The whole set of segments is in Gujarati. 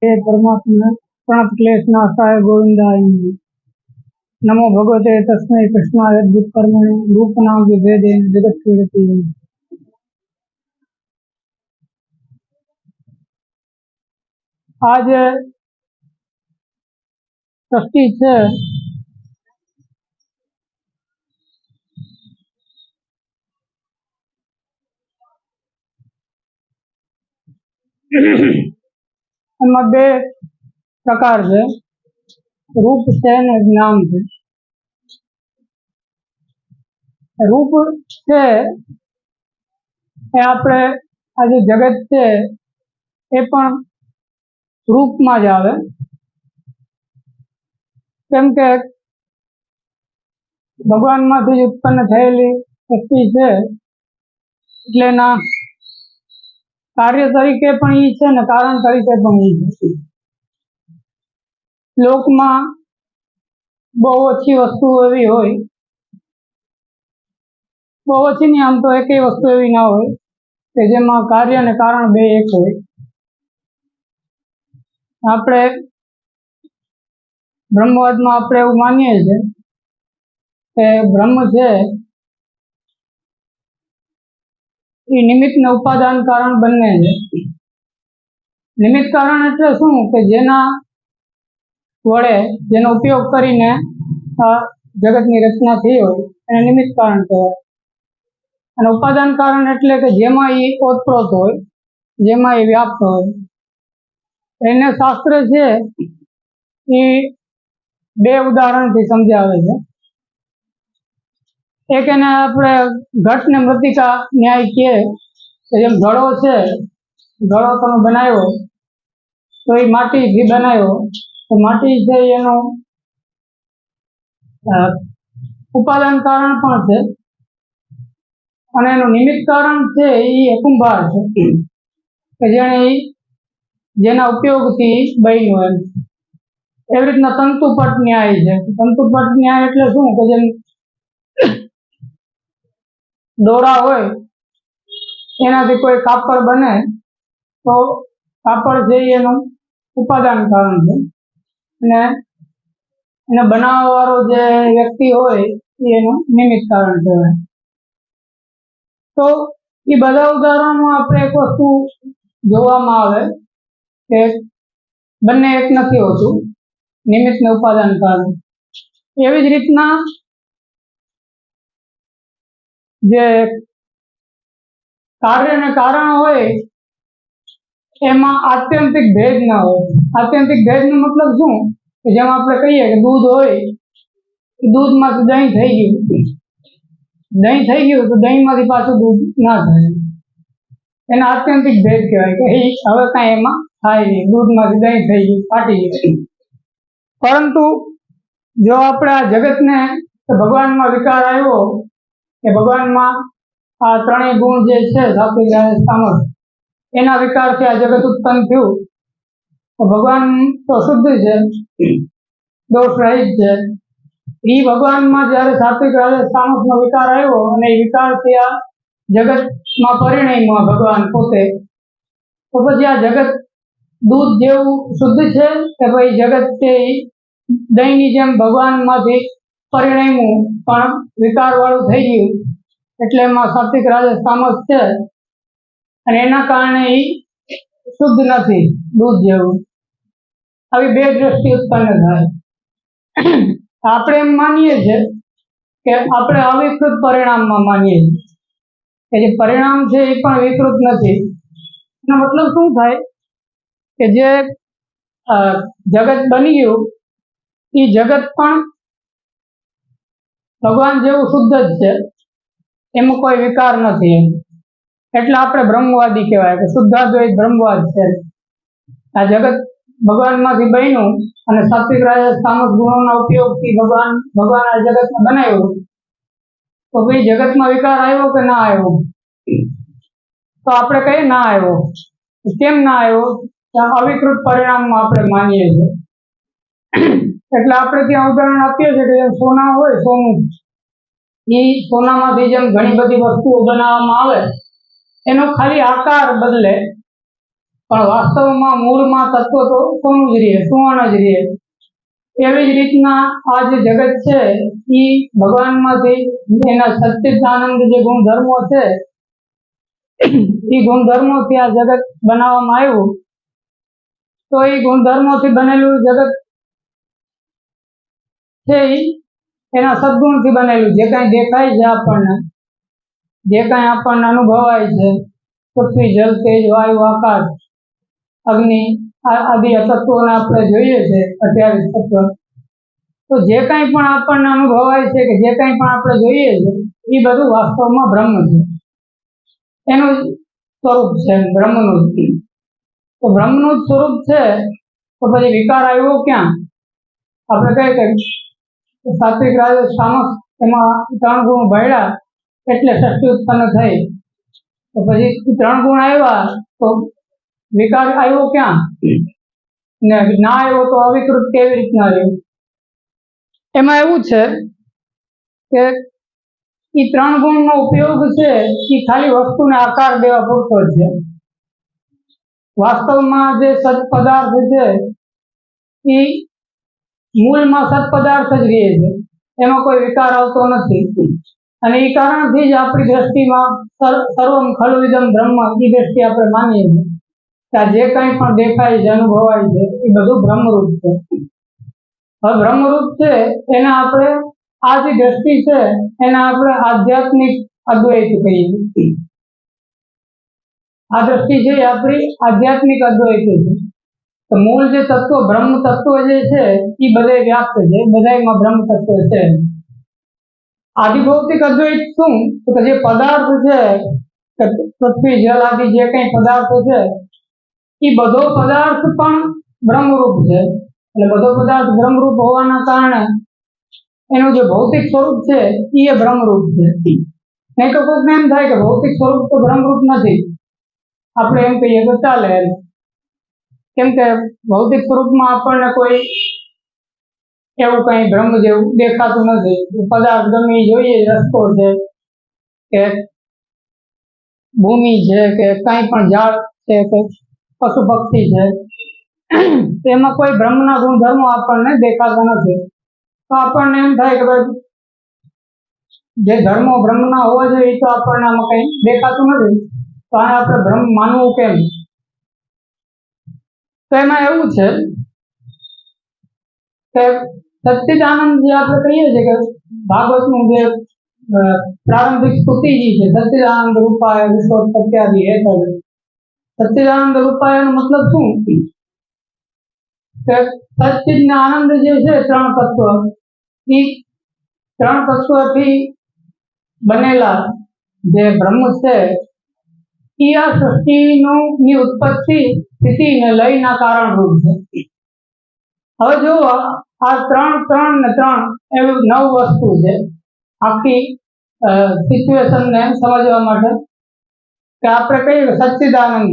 हे परमात्मा प्रणत क्लेश नाशाय गोविंदाय नमो भगवते तस्मै कृष्णाय अद्भुत कर्मणे रूप नाम विभेदे जगत क्रीडति। आज षष्ठी है। એમાં બે પ્રકાર છે, રૂપ છે અને જ્ઞાન છે। રૂપ છે એ આપણે આ જે જગત છે એ પણ રૂપમાં જ આવે, કેમ કે ભગવાનમાંથી જ ઉત્પન્ન થયેલી શક્તિ છે એટલે એના કાર્ય તરીકે પણ ઈ છે ને કારણ તરીકે પણ ઈ છે। લોકમાં બહુ ઓછી વસ્તુ એવી હોય, બહુ ઓછી નહીં, આમ તો એકેય વસ્તુ એવી ના હોય કે જેમાં કાર્ય અને કારણ બે એક હોય। આપણે બ્રહ્મવાદમાં આપણે એવું માનીએ છીએ કે બ્રહ્મ છે એ નિમિત્ત ને ઉપાદાન કારણ બંને છે। નિમિત્ત કારણ એટલે શું કે જેના વડે જેનો ઉપયોગ કરીને આ જગતની રચના થઈ હોય એને નિમિત્ત કારણ કહેવાય, અને ઉપાદાન કારણ એટલે કે જેમાં એ ઓતપ્રોત હોય, જેમાં એ વ્યાપ્ત હોય। એને શાસ્ત્ર છે એ બે ઉદાહરણથી સમજાવે છે। એક એને આપણે ઘટ ને મૃતિકા ન્યાય કહે કે જેમ ઘડો છે, ઘડો તમે બનાવ્યો તો એ માટીથી બનાવ્યો તો માટી છે એનું ઉપાદાન કારણ પણ છે અને એનું નિમિત્ત કારણ છે એ કુંભાર છે કે જેને જેના ઉપયોગથી બન્યું એમ। એવી રીતના તંતુપટ ન્યાય છે। તંતુપટ ન્યાય એટલે શું કે જેમ દોરા હોય એનાથી કોઈ કાપડ બને તો કાપડ છે એનું ઉપાદાન કારણ છે અને એને બનાવવા વાળો જે વ્યક્તિ હોય એનું નિમિત્ત કારણ કહેવાય। તો એ બધા ઉદાહરણોમાં આપણે એક વસ્તુ જોવામાં આવે કે બંને એક નથી હોતું, નિમિત્ત ને ઉપાદાન કારણ। એવી જ રીતના જે કાર્ય અને કારણ હોય એમાં આત્યંતિક ભેદ ના હોય। આત્યંતિક ભેદ નો મતલબ શું કે જેમ આપણે કહીએ કે દૂધ હોય, દૂધમાંથી દહીં થઈ ગયું, દહીં થઈ ગયું તો દહીંમાંથી પાછું દૂધ ના થાય, એને આત્યંતિક ભેદ કહેવાય કે હવે કાંઈ એમાં થાય નહીં, દૂધમાંથી દહીં થઈ ગયું, ફાટી ગયું। પરંતુ જો આપણે આ જગતને ભગવાનમાં વિકાર આવ્યો કે ભગવાનમાં આ ત્રણેય ગુણ જે છે સાત્વિક રાજસ તામસ એના વિકારથી આ જગત ઉત્પન્ન થયું તો ભગવાન તો શુદ્ધ છે, દોષ રહિત છે। એ ભગવાનમાં જયારે સાત્વિક રાજસ તામસનો વિકાર આવ્યો અને એ વિકારથી આ જગતમાં પરિણમ્યા ભગવાન પોતે, તો પછી આ જગત દૂધ જેવું શુદ્ધ છે કે ભાઈ જગત છે દહીંની જેમ ભગવાનમાંથી પરિણમ્યું પણ વિકાર વાળું થઈ ગયું એટલે એમાં સાત્વિક રાજસ તામસ છે અને એના કારણે એ શુદ્ધ નથી દૂધ જેવું। આવી બે દ્રષ્ટિ ઉત્પન્ન થાય। આપણે એમ માનીએ છીએ કે આપણે અવિકૃત પરિણામમાં માનીએ છીએ કે જે પરિણામ છે એ પણ વિકૃત નથી। એનો મતલબ શું થાય કે જે જગત બની ગયું એ જગત પણ ભગવાન જેવું શુદ્ધ જ છે, એમાં કોઈ વિકાર નથી, એટલે આપણે બ્રહ્મવાદી કહેવાય કે શુદ્ધાદ્વૈત બ્રહ્મવાદ છે। આ જગત ભગવાનમાંથી બન્યું અને સાત્વિક રાજસ તામસ ગુણોના ઉપયોગથી ભગવાન આ જગતને બનાવ્યું, તો ભાઈ જગતમાં વિકાર આવ્યો કે ના આવ્યો? તો આપણે કહીએ ના આવ્યો। કેમ ના આવ્યો? અવિકૃત પરિણામમાં આપણે માનીએ છીએ। એટલે આપણે ત્યાં ઉદાહરણ આપીએ છીએ કે જેમ સોના હોય, સોનું, એ સોનામાંથી જેમ ઘણી બધી વસ્તુઓ બનાવવામાં આવે એનો ખાલી આકાર બદલે પણ વાસ્તવમાં મૂળમાં તત્વ તો સોનું જ રહે, સુવર્ણ જ રહે. એવી જ રીતના આ જે જગત છે એ ભગવાનમાંથી એના સચ્ચિદાનંદ જે ગુણધર્મો છે એ ગુણધર્મોથી આ જગત બનાવવામાં આવ્યું. તો એ ગુણધર્મોથી બનેલું જગત છે એના સદગુણથી બનેલું. જે કાંઈ દેખાય છે આપણને, જે કાંઈ આપણને અનુભવાય છે, પૃથ્વી, જલ, તેજ, વાયુ, આકાશ, અગ્નિ આદિ તત્વોને આપણે જોઈએ છે 28 તત્વ. તો જે કાંઈ પણ આપણને અનુભવાય છે કે જે કાંઈ પણ આપણે જોઈએ છે એ બધું વાસ્તવમાં બ્રહ્મ છે, એનું સ્વરૂપ છે બ્રહ્મનું. તો બ્રહ્મનું જ સ્વરૂપ છે તો પછી વિકાર આવ્યો ક્યાં? આપણે કહીએ કે સાત્વિક, રાજસ, તામસ એમાં 3 ગુણ ભળ્યા એટલે સૃષ્ટિ ઉત્પન્ન થઈ. તો પછી 3 ગુણ આવ્યા તો વિકાર આવ્યો ક્યાં? ને ના આવ્યો તો અવિકૃત કેવી રીતના રહ્યું? એમાં એવું છે કે એ 3 ગુણનો ઉપયોગ છે એ ખાલી વસ્તુને આકાર દેવા પૂરતો છે. વાસ્તવમાં જે સત પદાર્થ છે એ મૂળમાં સત પદાર્થ જ રહે છે, એમાં કોઈ વિકાર આવતો નથી. અને એ કારણથી જ આપણી દ્રષ્ટિમાં સર્વમ ખલુ ઇદમ બ્રહ્મ એ દ્રષ્ટિ આપણે માનીએ છીએ કે આ જે કંઈ પણ દેખાય છે, અનુભવાય છે એ બધું બ્રહ્મરૂપ છે. હવે બ્રહ્મરૂપ છે એને આપણે આ જે દ્રષ્ટિ છે એને આપણે આધ્યાત્મિક અદ્વૈત કહીએ. આ દ્રષ્ટિ છે એ આપણી આધ્યાત્મિક અદ્વૈત છે. તો મૂળ જે તત્વ બ્રહ્મ તત્વ જે છે એ બધે વ્યાપ્ત છે, બધામાં બ્રહ્મ તત્વ છે. આદિભૌતિક અદ્વૈત શું? તો કે જે પદાર્થ છે, પૃથ્વી, જલ આદિ જે કંઈ પદાર્થો છે એ બધો પદાર્થ પણ બ્રહ્મરૂપ છે. એટલે બધો પદાર્થ બ્રહ્મરૂપ હોવાના કારણે એનું જે ભૌતિક સ્વરૂપ છે એ બ્રહ્મરૂપ છે. નહીં તો કોઈકને એમ થાય કે ભૌતિક સ્વરૂપ તો બ્રહ્મરૂપ નથી, આપણે એમ કહીએ તો ચાલે. કેમ કે ભૌતિક સ્વરૂપમાં આપણને કોઈ એવું કંઈ બ્રહ્મ જેવું દેખાતું નથી. પદાર્થ ગમે જોઈએ, રસ્તો છે કે ભૂમિ છે કે કંઈ પણ ઝાડ છે કે પશુ પક્ષી છે, તેમાં કોઈ બ્રહ્મના ગુણધર્મો આપણને દેખાતા નથી. તો આપણને એમ થાય કે ભાઈ જે ધર્મો બ્રહ્મના હોવા જોઈએ એ તો આપણને આમાં કંઈ દેખાતું નથી, તો આને આપણે બ્રહ્મ માનવું કેમ? તો એમાં એવું છે કે સચ્ચિદાનંદ જે આપણે કહીએ છીએ કે ભાગવતનું જે પ્રારંભિક સ્તુતિ છે, સચ્ચિદાનંદ રૂપાય વિશ્વોત્પત્યાદિ હેતવે. સચ્ચિદાનંદ રૂપાયનો મતલબ શું? કે સચ્ચિદ ને આનંદ જે છે 3 તત્વ, એ 3 તત્વથી બનેલા જે બ્રહ્મ છે એ આ સૃષ્ટિની ઉત્પત્તિ, સ્થિતિ ને લયના કારણરૂપ છે. હવે જો આ 3 ને 3 એવું 9 વસ્તુ છે આખી સિચ્યુએશનને સમજવા માટે. કે આપણે કહીએ કે સચ્ચિદાનંદ,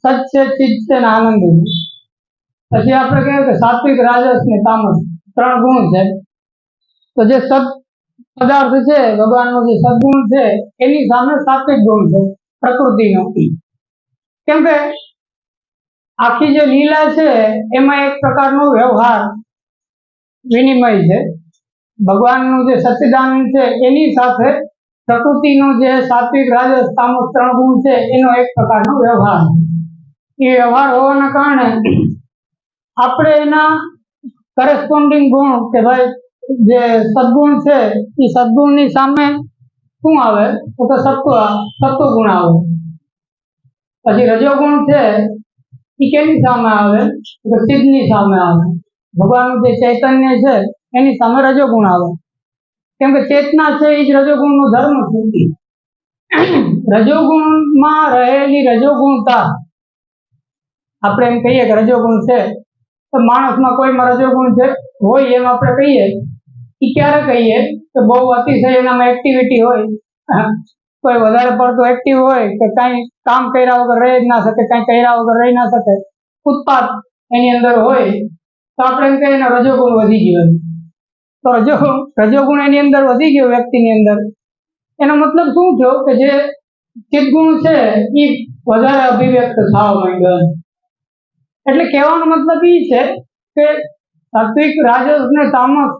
સચ છે, ચિત્ત છે ને આનંદ છે. પછી આપણે કહીએ કે સાત્વિક, રાજસ ને તામસ 3 ગુણ છે. તો જે સત પદાર્થ છે, ભગવાનનો જે સદગુણ છે એની સામે સાત્વિક ગુણ છે પ્રકૃતિનો. કેમ કે આખી જે લીલા છે એમાં એક પ્રકારનો વ્યવહાર વિનિમય છે. ભગવાનનું જે સચ્ચિદાનંદ છે એની સાથે પ્રકૃતિનો જે સાત્વિક, રાજસ, તામસ 3 ગુણ છે એનો એક પ્રકારનો વ્યવહાર. એ વ્યવહાર હોવાના કારણે આપણે એના કરેસ્પોન્ડિંગ ગુણ કે ભાઈ જે સદગુણ છે એ સદગુણની સામે શું આવે તો કે સત્વ ગુણ આવે. પછી રજોગુણ છે એ કેની સામે આવે તો સિદ્ધની સામે આવે. ભગવાનનું જે ચૈતન્ય છે એની સામે રજોગુણ આવે. કેમ કે ચેતના છે એ જ રજોગુણનો ધર્મ છે. રજોગુણમાં રહેલી રજોગુણતા, આપણે એમ કહીએ કે રજોગુણ છે તો માણસમાં કોઈમાં રજોગુણ છે હોય એમ આપણે કહીએ. એ ક્યારે કહીએ કે બહુ અતિશય એનામાં એક્ટિવિટી હોય, કોઈ વધારે પડતો એક્ટિવ હોય કે કાંઈ કામ કર્યા વગર રહી જ ના શકે, કાંઈ કર્યા વગર રહી ના શકે, ઉત્પાદ એની અંદર હોય તો આપણે એમ કહીએ એનો રજોગુણ વધી ગયો. તો રજોગુણ એની અંદર વધી ગયો વ્યક્તિની અંદર, એનો મતલબ શું થયો કે જે ચિત્તગુણ છે એ વધારે અભિવ્યક્ત થવા માંડ્યો. એટલે કહેવાનો મતલબ એ છે કે સાત્વિક, રાજસ ને તામસ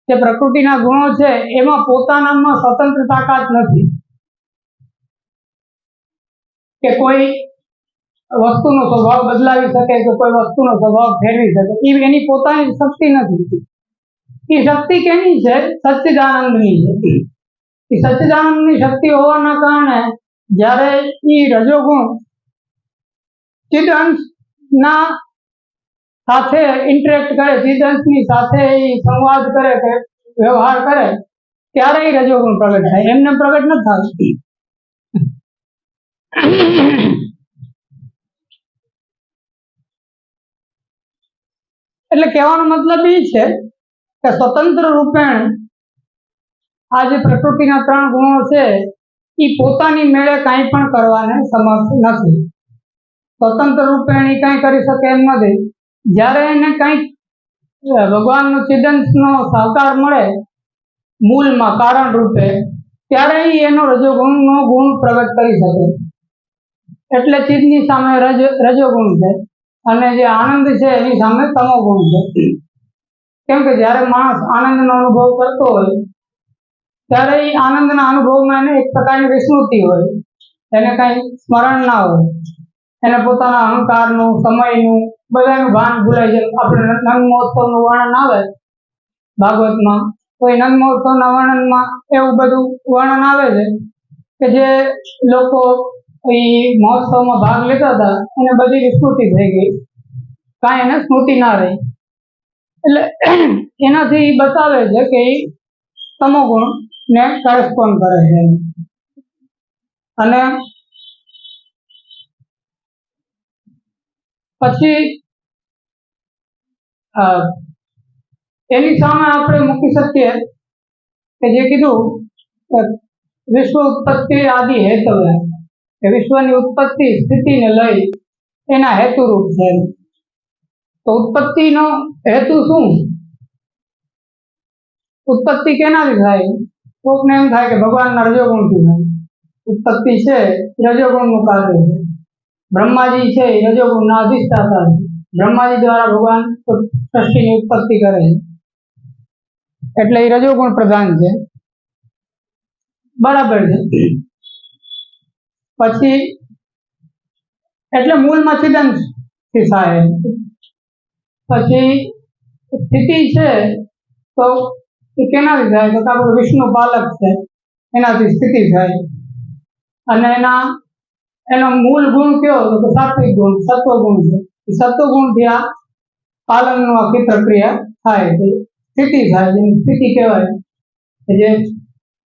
જે પ્રકૃતિના ગુણો છે એમાં પોતાનામાં સ્વતંત્ર તાકાત નથી કે કોઈ વસ્તુનો સ્વભાવ બદલાવી શકે કે કોઈ વસ્તુનો સ્વભાવ ફેરવી શકે. એ એની પોતાની શક્તિ નથી. એ શક્તિ કેની છે? સચ્ચિદાનંદની છે. એ સચ્ચિદાનંદની શક્તિ હોવાના કારણે જ્યારે એ રજોગુણ ચિદ અંશના સાથે ઇન્ટરેક્ટ કરે, ચિદ અંશની સાથે એ સંવાદ કરે કે વ્યવહાર કરે, ત્યારે એ રજોગુણ પ્રગટ થાય. એમને પ્રગટ ન થાય. એટલે કહેવાનો મતલબ એ છે કે સ્વતંત્ર રૂપેણ આ જે પ્રકૃતિના 3 ગુણો છે એ પોતાની મેળે કાંઈ પણ કરવાને સમર્થ નથી. સ્વતંત્ર રૂપેણ એ કાંઈ કરી શકે એમ નથી. જ્યારે એને કંઈક ભગવાનનો ચિદંશનો સહકાર મળે મૂળમાં કારણ રૂપે, ત્યારે એનો રજોગુણનો ગુણ પ્રગટ કરી શકે. એટલે ચિદની સામે રજોગુણ છે અને જે આનંદ છે એની સામે તમો ગુણ છે. કેમ કે જ્યારે માણસ આનંદનો અનુભવ કરતો હોય ત્યારે એ આનંદના અનુભવમાં એને એક પ્રકારની વિસ્મૃતિ હોય, એને કઈ સ્મરણ ના હોય, એને પોતાના અહંકારનું, સમયનું, બધાનું ભાન ભૂલાઈ જાય. આપણે નંદ મહોત્સવનું વર્ણન આવે ભાગવતમાં, તો એ નંદ મહોત્સવના વર્ણનમાં એવું બધું વર્ણન આવે છે કે જે લોકો એ મહોત્સવમાં ભાગ લેતા હતા એને બધી વિસ્મૃતિ થઈ ગઈ, કાંઈ એને સ્મૃતિ ના રહી. એટલે એનાથી બતાવે છે કે એ તમોગુણ ને કરેસ્પોન્ડ કરે છે. અને પછી એની સામે આપણે મૂકી શકીએ કે જે કીધું વિશ્વ ઉત્પત્તિ આદિ હેતવ્ય, કે વિશ્વની ઉત્પત્તિ, સ્થિતિ ને લય એના હેતુરૂપ છે. તો ઉત્પત્તિનો હેતુ શું? ઉત્પત્તિ કેનાથી થાય? કોકને એમ થાય કે ભગવાનના રજોગુણથી થાય. ઉત્પત્તિ છે રજોગુણનું કાર્ય છે. બ્રહ્માજી છે એ રજોગુણના અધિષ્ઠાતા છે. બ્રહ્માજી દ્વારા ભગવાન સૃષ્ટિની ઉત્પત્તિ કરે છે, એટલે એ રજોગુણ પ્રધાન છે. બરાબર છે. પછી એટલે મૂળમાં ચિદંશથી થાય. પછી સ્થિતિ છે તો એ કેનાથી થાય? તો આપણું વિષ્ણુ પાલક છે એનાથી સ્થિતિ થાય. અને એનો મૂળ ગુણ કયો? તો સાત્વિક ગુણ, સત્વગુણ છે. એ સત્વગુણથી આ પાલનનું આખી પ્રક્રિયા થાય, સ્થિતિ થાય, જેની સ્થિતિ કહેવાય. જે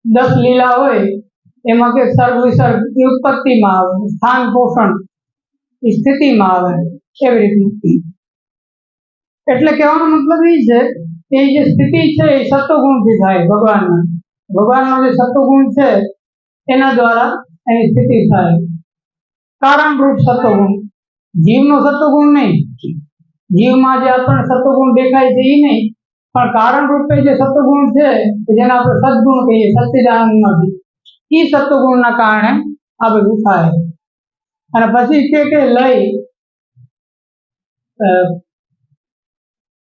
10 લીલા હોય એમાં કે સર્ગ વિસર્ગ એ ઉત્પત્તિમાં આવે, સ્થાન પોષણ એ સ્થિતિમાં આવે, એવી રીતનું. એટલે કહેવાનો મતલબ એ છે કે જે સ્થિતિ છે એ સત્વગુણથી થાય. ભગવાનનો જે સત્વગુણ છે એના દ્વારા એની સ્થિતિ થાય. કારણરૂપ સત્વગુણ, જીવનો સત્વગુણ નહીં. જીવમાં જે આપણને સત્વગુણ દેખાય છે એ નહીં, પણ કારણ રૂપે જે સત્વગુણ છે જેને આપણે સદગુણ કહીએ, સચ્ચિદાનંદમાંથી, એ સત્વગુણના કારણે આ બધું થાય. અને પછી કે લય,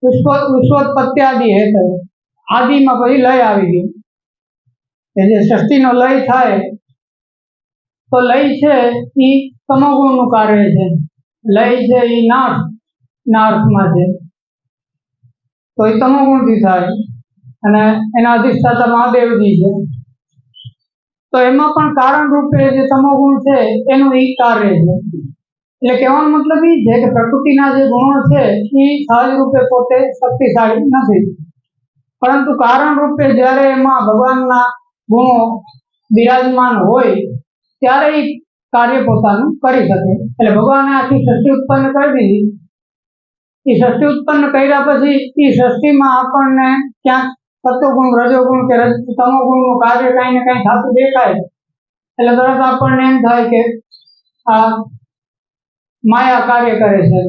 વિશ્વોત્પત્તિ આદિ હેતુ, આદિમાં પછી લય આવી ગયું કે જે સૃષ્ટિનો લય થાય, તો લય છે એ તમોગુણનું કાર્ય છે. લય છે એ નાશના અર્થમાં છે, તો એ તમોગુણથી થાય. અને એના અધિષ્ઠાતા મહાદેવજી છે, તો એમાં પણ કારણ રૂપે જે તમોગુણ છે એનું એ કાર્ય છે. એટલે કહેવાનો મતલબ એ છે કે પ્રકૃતિના જે ગુણો છે એ સહજ રૂપે પોતે શક્તિશાળી નથી, પરંતુ કારણ રૂપે જ્યારે એમાં ભગવાનના ગુણો બિરાજમાન હોય ત્યારે એ કાર્ય પોતાનું કરી શકે. એટલે ભગવાને આખી સૃષ્ટિ ઉત્પન્ન કરી દીધી. એ સૃષ્ટિ ઉત્પન્ન કર્યા પછી એ સૃષ્ટિમાં આપણને ક્યાંક સત્વગુણ, રજોગુણ કે તમોગુણનું કાર્ય કાંઈ ને કાંઈ થતું દેખાય, એટલે તરત આપણને એમ થાય કે આ માયા કાર્ય કરે છે.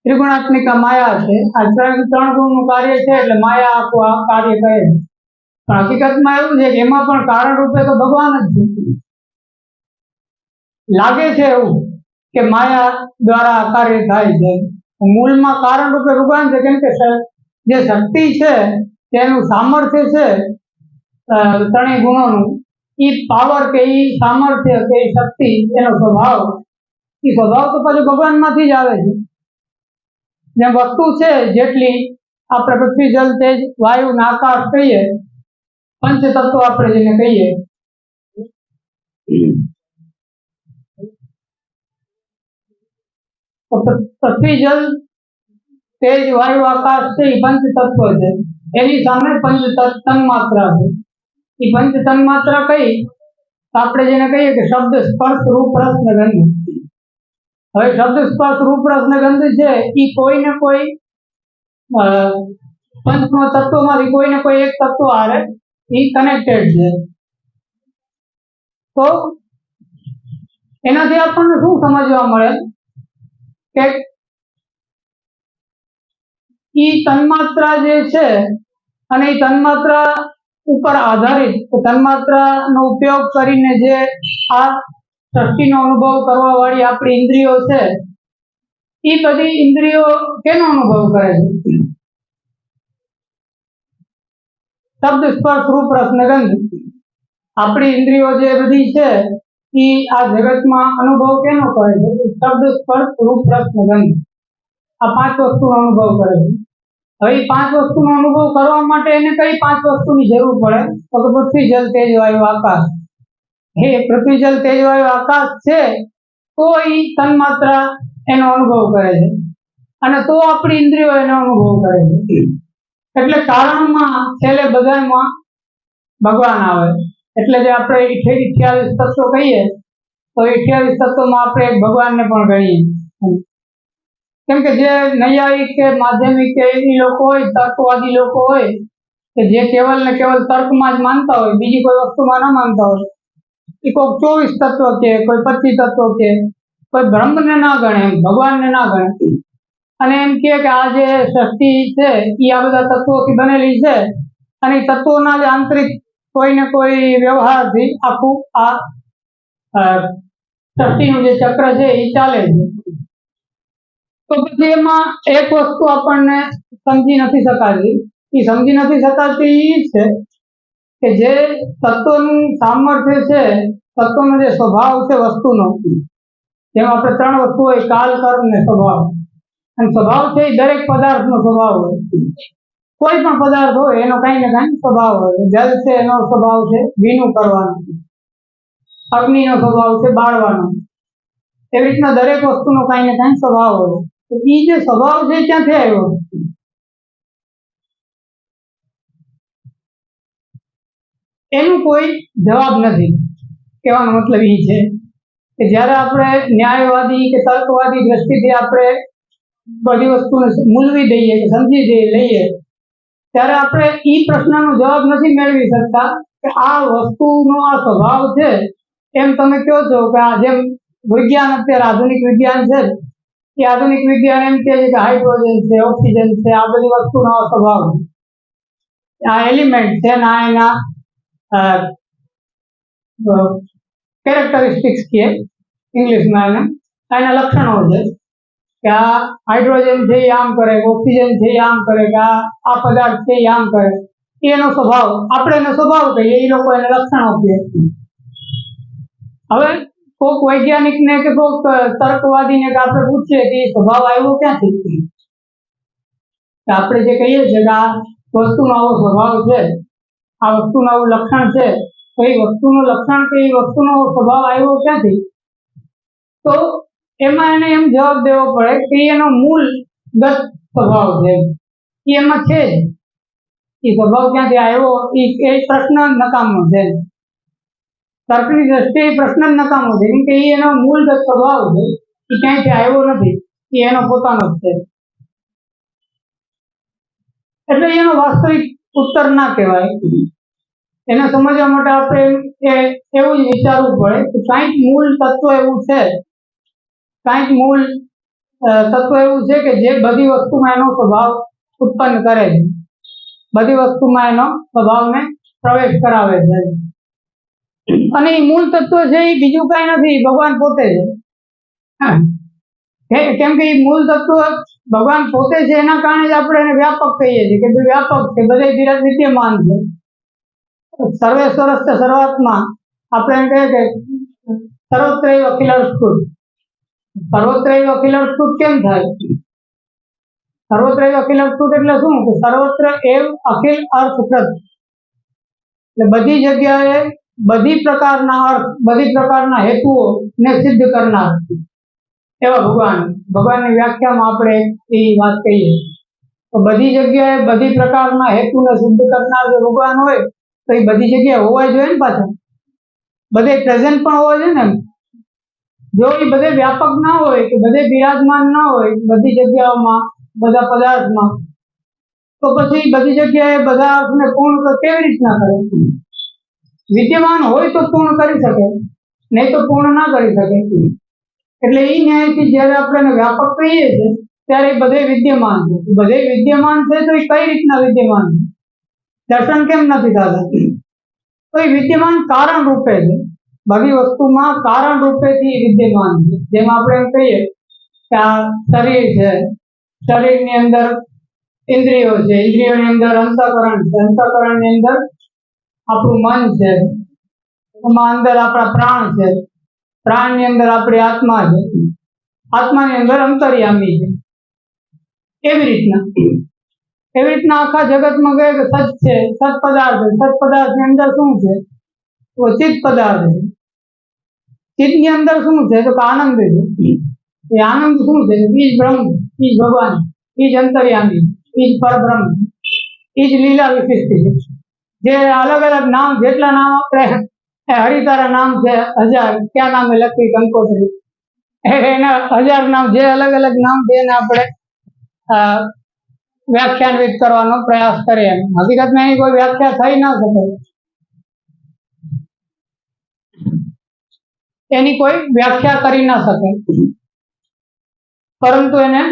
ત્રિગુણાત્મિકા માયા છે. આ 3 ગુણનું કાર્ય છે એટલે માયા આખું આ કાર્ય કરે છે. પણ હકીકતમાં એવું છે કે એમાં પણ કારણ રૂપે તો ભગવાન જ છે. લાગે છે એવું, કે માયા દ્વારા આ કાર્ય થાય છે. મૂળમાં કારણ રૂપે ભગવાન છે, કેમ કે જે શક્તિ છે તેનું સામર્થ્ય છે ત્રણેય ગુણોનું, એ પાવર કે એ સામર્થ્ય કે એ શક્તિ, એનો સ્વભાવ, એ સ્વભાવ તો પાછું ભગવાનમાંથી જ આવે છે. જેમ વસ્તુ છે જેટલી આપણે પૃથ્વી જલ તેજ વાયુ ને આકાશ કહીએ, પંચ તત્વો આપણે જેને કહીએ, તો પૃથ્વી જલ તેજ વાયુ આકાશ છે એ પંચ તત્વ છે. એની સામે પંચ તન્માત્રા છે. એ પંચ તન્માત્રા કઈ? આપણે જેને કહીએ કે શબ્દ સ્પર્શ રૂપ રસ ને ગંધ. હવે શબ્દ સ્પર્શ રૂપ રસ ને ગંધ છે એ કોઈ ને કોઈ પંચ તત્વોમાંથી કોઈ ને કોઈ એક તત્વ હારે એ કનેક્ટેડ છે. તો એનાથી આપણને શું સમજવા મળે કે ઈ તન્માત્રા જે છે અને એ તન્માત્રા ઉપર આધારિત તન્માત્રાનો ઉપયોગ કરીને જે આ સૃષ્ટિનો અનુભવ કરવા વાળી આપણી ઇન્દ્રિયો છે, એ બધી ઇન્દ્રિયો કેનો અનુભવ કરે છે? શબ્દ સ્પર્શ રૂપ રસ ને ગંધ. આપણી ઇન્દ્રિયો જે બધી છે એ આ જગતમાં અનુભવ કેનો કરે છે? શબ્દ સ્પર્શ રૂપ રસ ને ગંધ. આ પાંચ વસ્તુનો અનુભવ કરે છે. હવે એ પાંચ વસ્તુનો અનુભવ કરવા માટે એને કઈ પાંચ વસ્તુની જરૂર પડે? તો કે પૃથ્વી જલ તેજ વાયુ આકાશ. એ પૃથ્વી જલ તેજ વાયુ આકાશ છે તો એ તન્માત્રા એનો અનુભવ કરે છે, અને તો આપણી ઇન્દ્રિયો એનો અનુભવ કરે છે. એટલે કારણમાં છેલ્લે બધામાં ભગવાન આવે. એટલે જે આપણે 28 તત્વો કહીએ તો 28 તત્વોમાં આપણે એક ભગવાનને પણ ગણીએ. કેમ કે જે નૈયાયિક કે માધ્યમિક કે એ લોકો હોય, તર્કવાદી લોકો હોય કે જે કેવલ ને કેવલ તર્કમાં જ માનતા હોય, બીજી કોઈ વસ્તુમાં ના માનતા હોય, એ કોઈ 24 તત્વ કે કોઈ 25 તત્વ કે કોઈ બ્રહ્મને ના ગણે, ભગવાનને ના ગણે, અને એમ કે આ જે સૃષ્ટિ છે એ આ બધા તત્વોથી બનેલી છે અને તત્વોના જ આંતરિક કોઈ ને કોઈ વ્યવહારથી આખું આ સૃષ્ટિનું જે ચક્ર છે એ ચાલે છે. તો પછી એમાં એક વસ્તુ આપણને સમજી નથી શકાતી. એ સમજી નથી શકાતી એ છે કે જે તત્વનું સામર્થ્ય છે, તત્વનો જે સ્વભાવ છે વસ્તુનો, જેમાં આપણે ત્રણ વસ્તુ હોય, કાલ, કર્મ ને સ્વભાવ. અને સ્વભાવ છે એ દરેક પદાર્થનો સ્વભાવ હોય. કોઈ પણ પદાર્થ હોય એનો કઈ ને કઈ સ્વભાવ હોય. જલ છે એનો સ્વભાવ છે ભીનું કરવાનો, અગ્નિનો સ્વભાવ છે બાળવાનો. એવી રીતના દરેક વસ્તુનો કઈ ને કઈ સ્વભાવ હોય. તો એ જે સ્વભાવ છે ક્યાંથી આવ્યો? એનું કોઈ જવાબ નથી. કહેવાનો મતલબ એ છે કે જ્યારે આપણે ન્યાયવાદી કે તર્કવાદી દ્રષ્ટિથી આપણે બધી વસ્તુને મૂલવી દઈએ કે સમજી લઈએ, ત્યારે આપણે એ પ્રશ્નનો જવાબ નથી મેળવી શકતા કે આ વસ્તુનો આ સ્વભાવ છે. એમ તમે કહો છો કે આ જેમ વિજ્ઞાન, અત્યારે આધુનિક વિજ્ઞાન છે, એ આધુનિક વિજ્ઞાન એમ કહે છે કે હાઇડ્રોજન છે, ઓક્સિજન છે, આ બધી વસ્તુનો સ્વભાવ, આ એલિમેન્ટ છે ને આ એના કેરેક્ટરિસ્ટિક્સ કે ઇંગ્લિશમાં એના લક્ષણો છે કે આ હાઇડ્રોજન છે એ આમ કરે, ઓક્સિજન છે એ આમ કરે, કે આ પદાર્થ છે એ આમ કરે. એનો સ્વભાવ, આપણે એનો સ્વભાવ કહીએ, એ લોકો એને લક્ષણો કહે. હવે કોઈક વૈજ્ઞાનિકને કે કોઈક તર્કવાદીને કે આપણે પૂછીએ કે સ્વભાવ આવ્યો ક્યાંથી? આપણે જે કહીએ છીએ કે આ વસ્તુનો આવો સ્વભાવ છે, આ વસ્તુનું આવું લક્ષણ છે, તો એ વસ્તુનું લક્ષણ કે એ વસ્તુનો સ્વભાવ આવ્યો ક્યાંથી? તો એમાં એને એમ જવાબ દેવો પડે કે એનો મૂળગત સ્વભાવ છે, એ એમાં છે જ. એ સ્વભાવ ક્યાંથી આવ્યો એ પ્રશ્ન નકામો છે. તર્કની દ્રષ્ટિએ પ્રશ્ન જ નકામો છે, કેમ કે એ એનો મૂળગત સ્વભાવ છે, એ ક્યાંયથી આવ્યો નથી, એ એનો પોતાનો જ છે. એટલે એનો વાસ્તવિક ઉત્તર ના કહેવાય. એને સમજવા માટે આપણે એવું જ વિચારવું પડે કે કાંઈક મૂળ તત્વ એવું છે, કાંઈક મૂળ તત્વ એવું છે કે જે બધી વસ્તુમાં એનો સ્વભાવ ઉત્પન્ન કરે છે, બધી વસ્તુમાં એનો સ્વભાવને પ્રવેશ કરાવે છે. અને એ મૂળ તત્વ છે એ બીજું કઈ નથી, ભગવાન પોતે છે. કેમ કે એ મૂળ તત્વ ભગવાન પોતે છે, એના કારણે જ આપણે એને વ્યાપક કહીએ છીએ કે ભાઈ વ્યાપક છે, બધે વિદ્યમાન છે. સર્વેશ્વરસ્ય સર્વાત્મા, આપણે એમ કહીએ કે સર્વત્રૈવ અખિલસ્કૃત. સર્વત્રૈવ અખિલસ્કૃત કેમ થાય? સર્વત્રૈવ અખિલસ્કૃત એટલે શું? કે સર્વત્ર એવ અખિલ અર્થપ્રદ, એટલે બધી જગ્યાએ બધી પ્રકારના અર્થ, બધી પ્રકારના હેતુઓ ને સિદ્ધ કરનાર એવા ભગવાનની વ્યાખ્યામાં આપણે એ વાત કહીએ તો બધી જગ્યાએ બધી પ્રકારના હેતુને સિદ્ધ કરનાર જો ભગવાન હોય તો એ બધી જગ્યાએ હોવા જોઈએ ને પાછા, બધે પ્રેઝન્ટ પણ હોવા જોઈએ ને. જો એ બધે વ્યાપક ના હોય કે બધે બિરાજમાન ના હોય બધી જગ્યાઓમાં, બધા પદાર્થમાં, તો પછી બધી જગ્યાએ બધા અર્થને પૂર્ણ કેવી રીતના કરે? વિદ્યમાન હોય તો પૂર્ણ કરી શકે, નહીં તો પૂર્ણ ના કરી શકે. એટલે એ ન્યાયથી જયારે આપણે વ્યાપક કહીએ છીએ ત્યારે બધે વિદ્યમાન છે. બધે વિદ્યમાન છે તો એ કઈ રીતના વિદ્યમાન છે? દર્શન કેમ નથી થતા? તો એ વિદ્યમાન કારણ રૂપે છે, બધી વસ્તુમાં કારણ રૂપેથી વિદ્યમાન છે. જેમ આપણે એમ કહીએ કે આ શરીર છે, શરીરની અંદર ઇન્દ્રિયો છે, ઇન્દ્રિયોની અંદર અંતઃકરણ છે, અંતઃકરણની અંદર આપણું મન છે, એમાં અંદર આપણા પ્રાણ છે, પ્રાણની અંદર આપણી આત્મા છે, આત્માની અંદર અંતર્યામી છે. એવી રીતના આખા જગતમાં કહે કે સત છે, સત પદાર્થ છે. સત પદાર્થની અંદર શું છે? તો ચિત્ત પદાર્થ છે. ચિત્તની અંદર શું છે? તો આનંદ છે. એ આનંદ શું છે? ઈ જ બ્રહ્મ, ઈ જ ભગવાન, ઈ જ અંતર્યામી, ઈ જ પરબ્રહ્મ, ઈ જ લીલા વિશિષ્ટ છે. જે અલગ અલગ નામ, જેટલા નામ આપણે હરિતારા નામ છે 1000, ક્યાં નામે લખી કંકોત્રી, એના 1000 નામ, જે અલગ અલગ નામ છે એને આપણે વ્યાખ્યાન્વિત કરવાનો પ્રયાસ કરીએ. હકીકતમાં એની કોઈ વ્યાખ્યા થઈ ના શકે, એની કોઈ વ્યાખ્યા કરી ના શકે, પરંતુ એને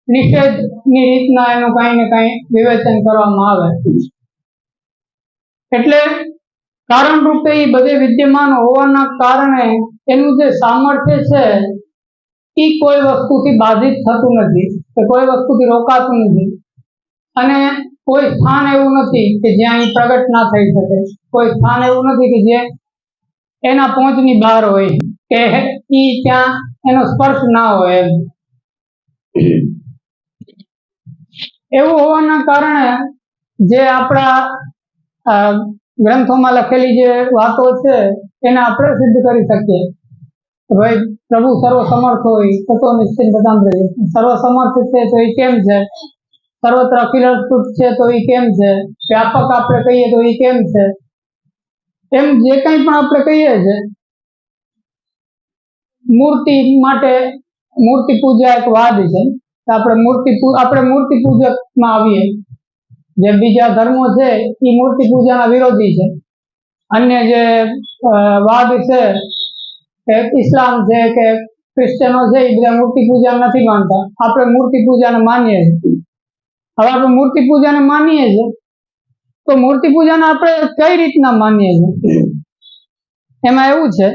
નિષેધની રીતના એનું કઈ ને કઈ વિવેચન કરવામાં આવે. એટલે કારણ રૂપે એ બધે વિદ્યમાન હોવાના કારણે એનું જે સામર્થ્ય છે એ કોઈ વસ્તુથી બાધિત થતું નથી, કે કોઈ વસ્તુથી રોકાતું નથી, અને કોઈ સ્થાન એવું નથી કે જ્યાં એ પ્રગટ ના થઈ શકે. કોઈ સ્થાન એવું નથી કે જે એના પહોંચની બહાર હોય, કે ઈ ત્યાં એનો સ્પર્શ ના હોય. એવું હોવાના કારણે જે આપણા ગ્રંથોમાં લખેલી જે વાતો છે એને આપણે સિદ્ધ કરી શકીએ. ભાઈ પ્રભુ સર્વ સમર્થ હોય તો નિશ્ચિત બતામ સર્વ સમર્થ છે તો એ કેમ છે? સર્વત્ર અખિલસ્કૃત છે તો એ કેમ છે? વ્યાપક આપણે કહીએ તો એ કેમ છે? એમ જે કંઈ પણ આપણે કહીએ છીએ, મૂર્તિ માટે મૂર્તિ પૂજા એક વાદ છે. આપણે મૂર્તિ પૂજકમાં આવીએ. જે બીજા ધર્મો છે એ મૂર્તિ પૂજાના વિરોધી છે. અન્ય જે વાદ છે કે ઇસ્લામ છે કે ક્રિશ્ચનો છે એ બધા મૂર્તિ પૂજા નથી માનતા. આપણે મૂર્તિ પૂજાને માનીએ છીએ. હવે આપણે મૂર્તિ પૂજાને માનીએ છીએ તો મૂર્તિ પૂજાને આપણે કઈ રીતના માનીએ છીએ? એમાં એવું છે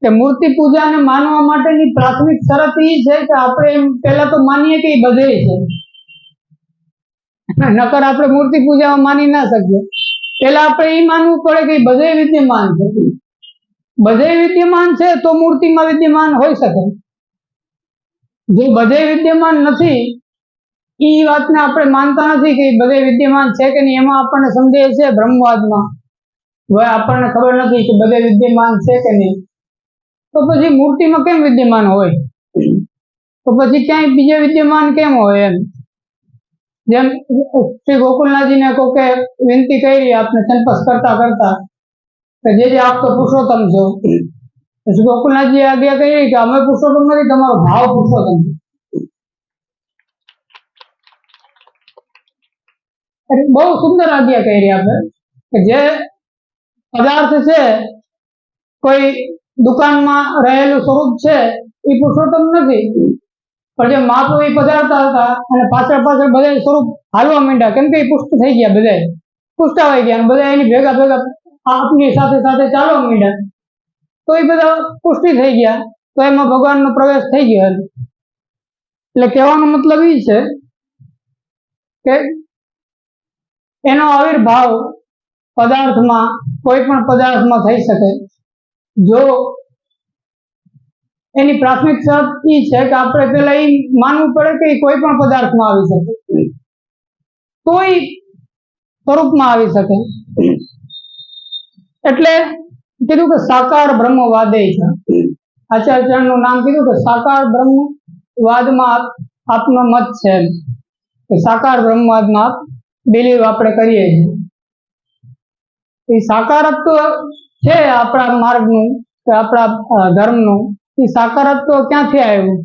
કે મૂર્તિ પૂજાને માનવા માટેની પ્રાથમિક શરત એ છે કે આપણે એમ પહેલા તો માનીએ કે એ બધે છે. નકર આપણે મૂર્તિ પૂજામાં માની ના શકીએ. પેલા આપણે એ માનવું પડે કે બધે વિદ્યમાન છે. બધે વિદ્યમાન છે તો મૂર્તિમાં વિદ્યમાન હોઈ શકે. જો બધે વિદ્યમાન નથી, એ વાતને આપણે માનતા નથી કે બધે વિદ્યમાન છે કે નહીં. એમાં આપણને સંદેહ છે બ્રહ્મવાદમાં. હવે આપણને ખબર નથી કે બધે વિદ્યમાન છે કે નહીં, તો પછી મૂર્તિમાં કેમ વિદ્યમાન હોય? તો પછી ક્યાંય બીજે વિદ્યમાન કેમ હોય? એમ જેમ શ્રી ગોકુલનાથજીને કોકે વિનંતી કરી આપને સંપર્ક કરતા કરતા કે જે આપ તો પુરુષોત્તમ છો. શ્રી ગોકુલનાથજી આજ્ઞા કરી કે અમે પુરુષોત્તમ નથી, તમારો ભાવ પુરુષોત્તમ છે. બહુ સુંદર આજ્ઞા કરી આપે કે જે પદાર્થ છે, કોઈ દુકાનમાં રહેલું સ્વરૂપ છે એ પુરુષોત્તમ નથી, પણ જે મહાપ્રભુ પધારતા હતા અને પાછળ પાછળ બધા સ્વરૂપ હાલવા માંડ્યા, કેમ કે એ પુષ્ટ થઈ ગયા, બધા પુષ્ટાવાઈ ગયા, બધા એની ભેગા ભેગા આપની સાથે સાથે ચાલવા માંડ્યા, તો એ બધા પુષ્ટિ થઈ ગયા. તો એમાં ભગવાનનો પ્રવેશ થઈ ગયો એમ. એટલે કહેવાનો મતલબ એ છે કે એનો આવિર્ભાવ પદાર્થમાં, કોઈ પણ પદાર્થમાં થઈ શકે જો એની પ્રાથમિક શરત એ છે કે આપણે પેલા એ માનવું પડે કે એ કોઈ પણ પદાર્થમાં આવી શકે, કોઈ સ્વરૂપમાં આવી શકે. એટલે કીધું કે સાકાર બ્રહ્મવાદે છે. આચાર્યનું નામ કીધું કે સાકાર બ્રહ્મવાદમાં આપનો મત છે, કે સાકાર બ્રહ્મવાદમાં બિલીવ આપણે કરીએ છીએ. એ સાકારત્વ છે આપણા માર્ગનું કે આપણા ધર્મનું. એ સાકારત્વ ક્યાંથી આવ્યું?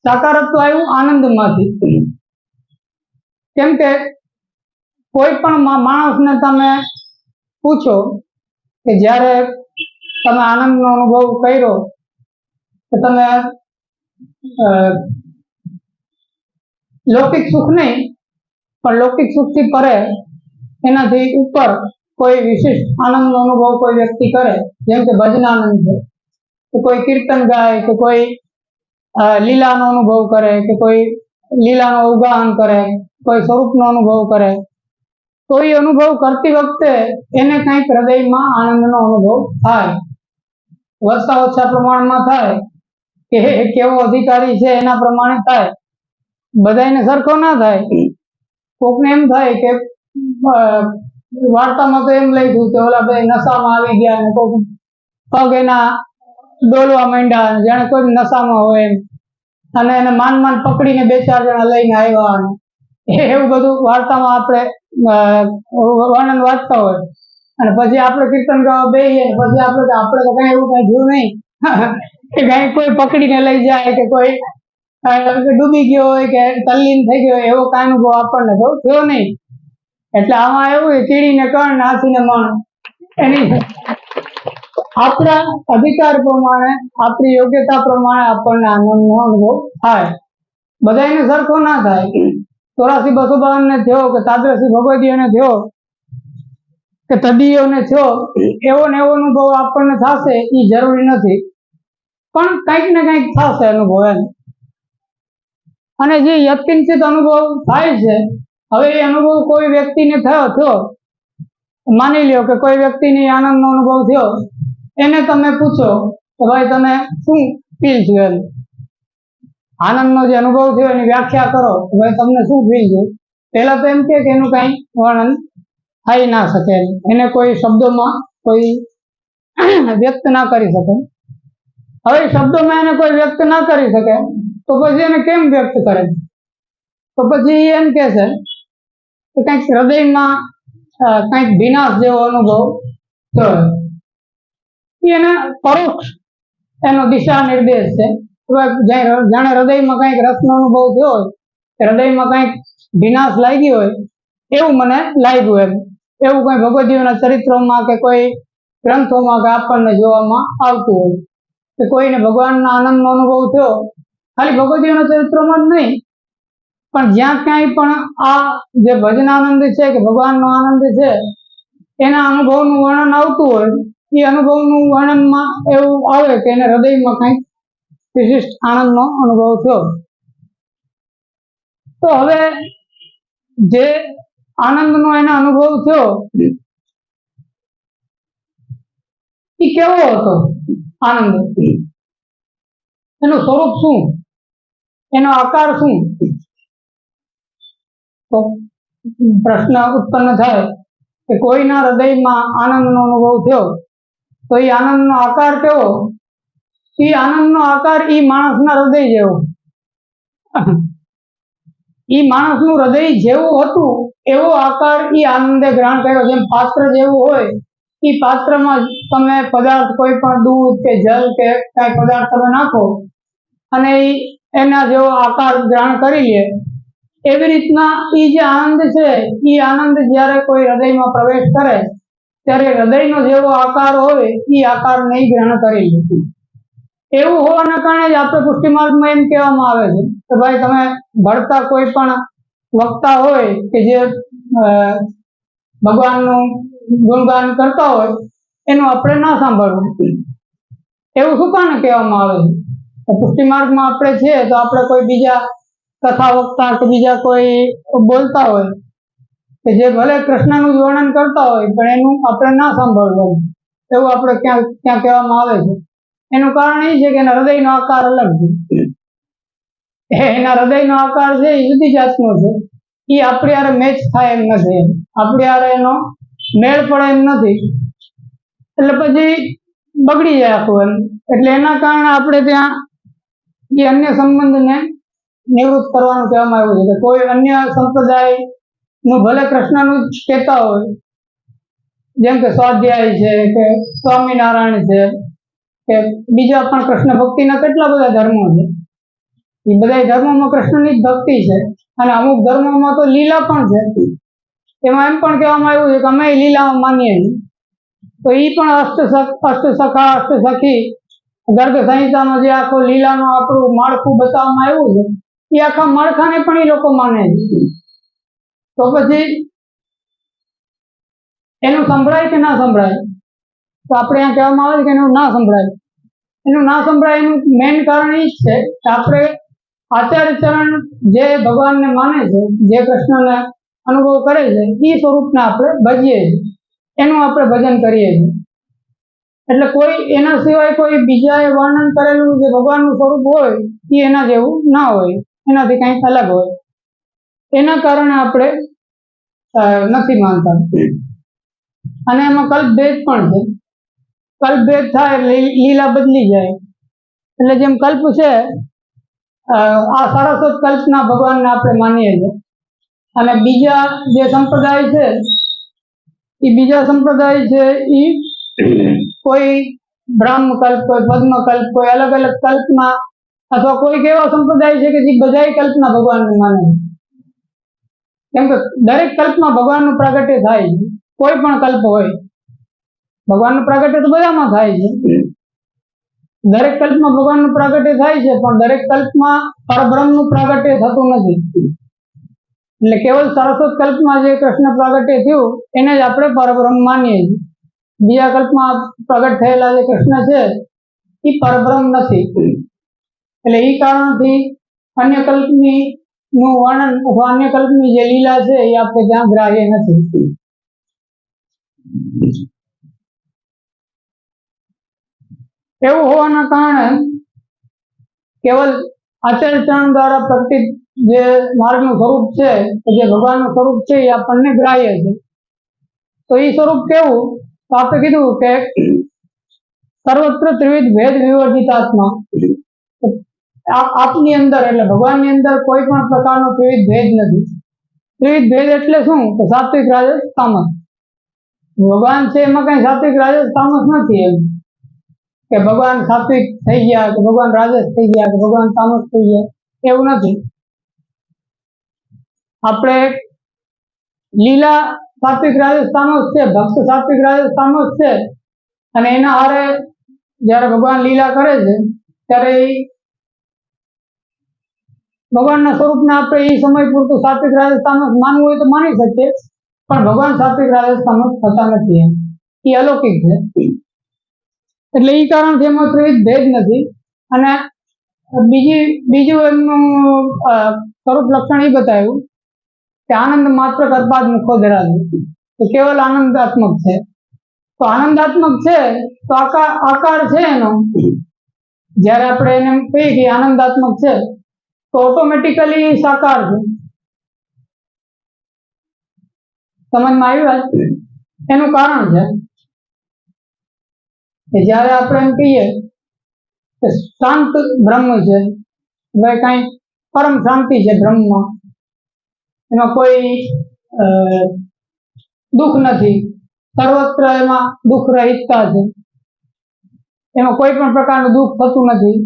સાકારત્વ આવ્યું આનંદમાંથી. કેમ કે કોઈ પણ માણસને તમે પૂછો કે જ્યારે તમે આનંદનો અનુભવ કર્યો કે તમે લૌકિક સુખ નહીં પણ લૌકિક સુખથી પરે એનાથી ઉપર કોઈ વિશિષ્ટ આનંદનો અનુભવ કોઈ વ્યક્તિ કરે, જેમ કે ભજન આનંદ છે, કે કોઈ કીર્તન ગાય, કે કોઈ લીલાનો અનુભવ કરે, કે કોઈ લીલાનો અવગાહન કરે, કોઈ સ્વરૂપનો અનુભવ કરે, તો એ અનુભવ કરતી વખતે એને કંઈક હૃદયમાં આનંદનો અનુભવ થાય. વધતા ઓછા પ્રમાણમાં થાય, કે કેવો અધિકારી છે એના પ્રમાણે થાય, બધાને સરખો ના થાય. કોકને એમ થાય કે વાર્તામાં તો એમ લખ્યું કે ઓલા ભાઈ નશામાં આવી ગયા અને કોક પગ એના ડોલવા માંડ્યા, જાણે કોઈ નશામાં હોય એમ, અને એને માન પકડીને 2-4 જણા લઈને આવ્યા, એવું બધું વાર્તામાં આપણે વર્ણન વાંચતા હોય. અને પછી આપણે કીર્તન ગાવા બેસીએ, પછી આપણે તો કઈ એવું કઈ જોયું નહીં કે કઈ કોઈ પકડીને લઈ જાય, કે કોઈ ડૂબી ગયો હોય કે તલ્લીન થઈ ગયો હોય, એવો કઈ અનુભવ આપણને થયો નહીં. એટલે આમાં એવું કીડીને કણ, હાથીને મણ, એની આપણા અધિકાર પ્રમાણે, આપણી યોગ્યતા પ્રમાણે આપણને આનંદનો અનુભવ થાય. બધાને સરખો ના થાય. 84-252 ને થયો, કે તાદ્રશી ભગવદીઓને થયો, કે તદીઓને થયો, એવો ને એવો અનુભવ આપણને થશે એ જરૂરી નથી, પણ કંઈક ને કંઈક થશે અનુભવ એમ. અને જે યત્કિંચિત અનુભવ થાય છે, હવે એ અનુભવ કોઈ વ્યક્તિને થયો, માની લ્યો કે કોઈ વ્યક્તિને આનંદનો અનુભવ થયો, એને તમે પૂછો કે ભાઈ તમે શું ફીલ થયું એમ, આનંદનો જે અનુભવ થયો એની વ્યાખ્યા કરો, ભાઈ તમને શું ફીલ થયું. પહેલા તો એમ કે એનું કઈ વર્ણન થઈ ના શકે, એને કોઈ શબ્દોમાં કોઈ વ્યક્ત ના કરી શકે. હવે શબ્દોમાં એને કોઈ વ્યક્ત ના કરી શકે તો પછી એને કેમ વ્યક્ત કરે? તો પછી એમ કે છે કે કંઈક હૃદયમાં કંઈક વિનાશ જેવો અનુભવ થયો, એને પરોક્ષ એનો દિશા નિર્દેશ છે. જાણે હૃદયમાં કંઈક રસનો અનુભવ થયો હોય, હૃદયમાં કંઈક વિનાશ લાગ્યો હોય, એવું મને લાગ્યું એમ. એવું કોઈ ભગવદીઓના ચરિત્રોમાં કે કોઈ ગ્રંથોમાં કે આપણને જોવામાં આવતું હોય, કે કોઈને ભગવાનના આનંદનો અનુભવ થયો, ખાલી ભગવદીઓના ચરિત્રોમાં જ નહીં, પણ જ્યાં ક્યાંય પણ આ જે ભજન આનંદ છે કે ભગવાનનો આનંદ છે એના અનુભવનું વર્ણન આવતું હોય, એ અનુભવનું વર્ણનમાં એવું આવે કે એને હૃદયમાં કંઈક વિશિષ્ટ આનંદનો અનુભવ થયો. તો હવે જે આનંદનો એને અનુભવ થયો એ કેવો હતો આનંદ? એનું સ્વરૂપ શું? એનો આકાર શું? તો પ્રશ્ન ઉત્પન્ન થાય કે કોઈના હૃદયમાં આનંદનો અનુભવ થયો તો એ આનંદનો આકાર કેવો? એ આનંદનો આકાર એ માણસના હૃદય જેવો. એ માણસનું હૃદય જેવું હતું એવો આકાર એ આનંદે ગ્રહણ કર્યો. જેમ પાત્ર જેવું હોય, એ પાત્રમાં તમે પદાર્થ કોઈ પણ દૂધ કે જલ કે કઈ પદાર્થ તમે નાખો અને એના જેવો આકાર ગ્રહણ કરી લે, એવી રીતના એ જે આનંદ છે એ આનંદ જ્યારે કોઈ હૃદયમાં પ્રવેશ કરે ત્યારે હૃદયનો જેવો આકાર હોય એ આકાર નહીં ગ્રહણ કરી લે. એવું હોવાના કારણે જ આપણે પુષ્ટિ માર્ગમાં એમ કહેવામાં આવે છે કે ભાઈ તમે ભળતા કોઈ પણ વક્તા હોય કે જે ભગવાનનું ગુણગાન કરતા હોય એનું આપણે ના સાંભળવું. એવું શું કાને કહેવામાં આવે છે? પુષ્ટિ માર્ગમાં આપણે છીએ તો આપણે કોઈ બીજા કથા વક્તા કે બીજા કોઈ બોલતા હોય કે જે ભલે કૃષ્ણનું જ વર્ણન કરતા હોય પણ એનું આપણે ના સાંભળવું, એવું આપણે ક્યાં કહેવામાં આવે છે. એનું કારણ એ છે કે એના હૃદયનો આકાર અલગ છે. એના હૃદયનો આકાર છે એ જુદી જાતનો છે. એ આપણી હારે મેચ થાય એમ નથી, આપણી હારે એનો મેળ પડે એમ નથી, એટલે પછી બગડી જાય આખું એમ. એટલે એના કારણે આપણે ત્યાં એ અન્ય સંબંધને નિવૃત્ત કરવાનું કહેવામાં આવ્યું છે કે કોઈ અન્ય સંપ્રદાય નું ભલે કૃષ્ણનું જ કહેતા હોય, જેમ કે સ્વાધ્યાય છે કે સ્વામિનારાયણ છે કે બીજા પણ કૃષ્ણ ભક્તિના કેટલા બધા ધર્મો છે, એ બધા ધર્મોમાં કૃષ્ણની જ ભક્તિ છે. અને અમુક ધર્મોમાં તો લીલા પણ છે. એમાં એમ પણ કહેવામાં આવ્યું છે કે અમે લીલામાં માનીએ છીએ. તો એ પણ અષ્ટસખા અષ્ટસખી ગર્ગ સંહિતામાં જે આખો લીલાનું આપણું માળખું બતાવવામાં આવ્યું છે, એ આખા માળખાને પણ એ લોકો માને છે. તો પછી એનું સંભળાય કે ના સંભળાય? તો આપણે અહીંયા કહેવામાં આવે છે કે એનું ના સંભળાય. એનું ના સંભળાય એનું મેઇન કારણ એ જ છે કે આપણે આચાર્યચરણ જે ભગવાનને માને છે, જે કૃષ્ણને અનુભવ કરે છે, એ સ્વરૂપને આપણે ભજીએ છીએ, એનું આપણે ભજન કરીએ છીએ. એટલે કોઈ એના સિવાય કોઈ બીજાએ વર્ણન કરેલું જે ભગવાનનું સ્વરૂપ હોય એ એના જેવું ના હોય, એનાથી કંઈક અલગ હોય. એના કારણે આપણે નથી માનતા. અને એમાં કલ્પભેદ પણ છે. કલ્પભેદ થાય એટલે લીલા બદલી જાય. એટલે જેમ કલ્પ છે, આ સારસ્વત કલ્પના ભગવાનને આપણે માનીએ છીએ. અને બીજા જે સંપ્રદાય છે એ બીજા સંપ્રદાય છે એ કોઈ બ્રહ્મ કલ્પ, કોઈ પદ્મ કલ્પ, કોઈ અલગ અલગ કલ્પના, અથવા કોઈક એવા સંપ્રદાય છે કે જે બધાય કલ્પના ભગવાનને માને છે. કેમ કે દરેક કલ્પમાં ભગવાનનું પ્રાગટ્ય થાય છે. કોઈ પણ કલ્પ હોય, ભગવાનનું પ્રાગટ્ય તો બધામાં થાય છે. દરેક કલ્પમાં ભગવાનનું પ્રાગટ્ય થાય છે, પણ દરેક કલ્પમાં પરબ્રહ્મનું પ્રાગટ્ય થતું નથી. એટલે કેવલ સરસ્વત કલ્પમાં જે કૃષ્ણ પ્રાગટ્ય થયું એને જ આપણે પરબ્રહ્મ માનીએ છીએ. બીજા કલ્પમાં પ્રગટ થયેલા જે કૃષ્ણ છે એ પરબ્રહ્મ નથી. એટલે એ કારણથી અન્ય કલ્પની નું વર્ણન અથવા અન્ય કલ્પની જે લીલા છે એ આપણે ત્યાં ગ્રાહ્ય નથી. એવું હોવાના કારણે કેવલ આચાર્યચરણ દ્વારા પ્રકટિત જે માર્ગનું સ્વરૂપ છે, જે ભગવાનનું સ્વરૂપ છે એ આપણને ગ્રાહ્ય છે. તો એ સ્વરૂપ કેવું? તો આપણે કીધું કે સર્વત્ર ત્રિવિધ ભેદ વિવર્જિતાત્મા. આપની અંદર એટલે ભગવાનની અંદર કોઈ પણ પ્રકારનો ત્રિવિધ ભેદ નથી. ત્રિવિધ ભેદ એટલે શું? તો સાત્વિક, રાજસ, તામસ. ભગવાન છે એમાં કઈ સાત્વિક, રાજસ, તામસ નથી. એમ કે ભગવાન સાત્વિક થઈ ગયા, કે ભગવાન રાજસ થઈ ગયા, કે ભગવાન તામસ થઈ ગયા, એવું નથી. આપણે લીલા સાત્વિક, રાજસ, તામસ છે, ભક્ત સાત્વિક, રાજસ, તામસ છે, અને એના હારે જયારે ભગવાન લીલા કરે છે ત્યારે ભગવાનના સ્વરૂપને આપણે એ સમય પૂરતું સાત્વિક, રાજસ, તામસ માનવું હોય તો માની શકીએ, પણ ભગવાન સાત્વિક, રાજસ, તામસ થતા નથી. એ અલૌકિક છે. એટલે એ કારણથી એમાં ત્રિવિધ ભેદ નથી. અને બીજું એમનું સ્વરૂપ લક્ષણ એ બતાવ્યું કે આનંદ માત્ર કરપાદ મુખો ધરાવે, તો કેવલ આનંદાત્મક છે. તો આનંદાત્મક છે તો આકાર છે એનો, જયારે આપણે એને કહીએ કે આનંદાત્મક છે તો ઓટોમેટિકલી સાકાર છે. સમજમાં આવ્યું? એનું કારણ છે કે જયારે આપણે એમ કહીએ કે શાંત બ્રહ્મ છે, હવે કઈ પરમ શાંતિ છે બ્રહ્મમાં, એમાં કોઈ દુઃખ નથી, સર્વત્ર એમાં દુઃખ રહિતતા છે, એમાં કોઈ પણ પ્રકારનું દુઃખ થતું નથી.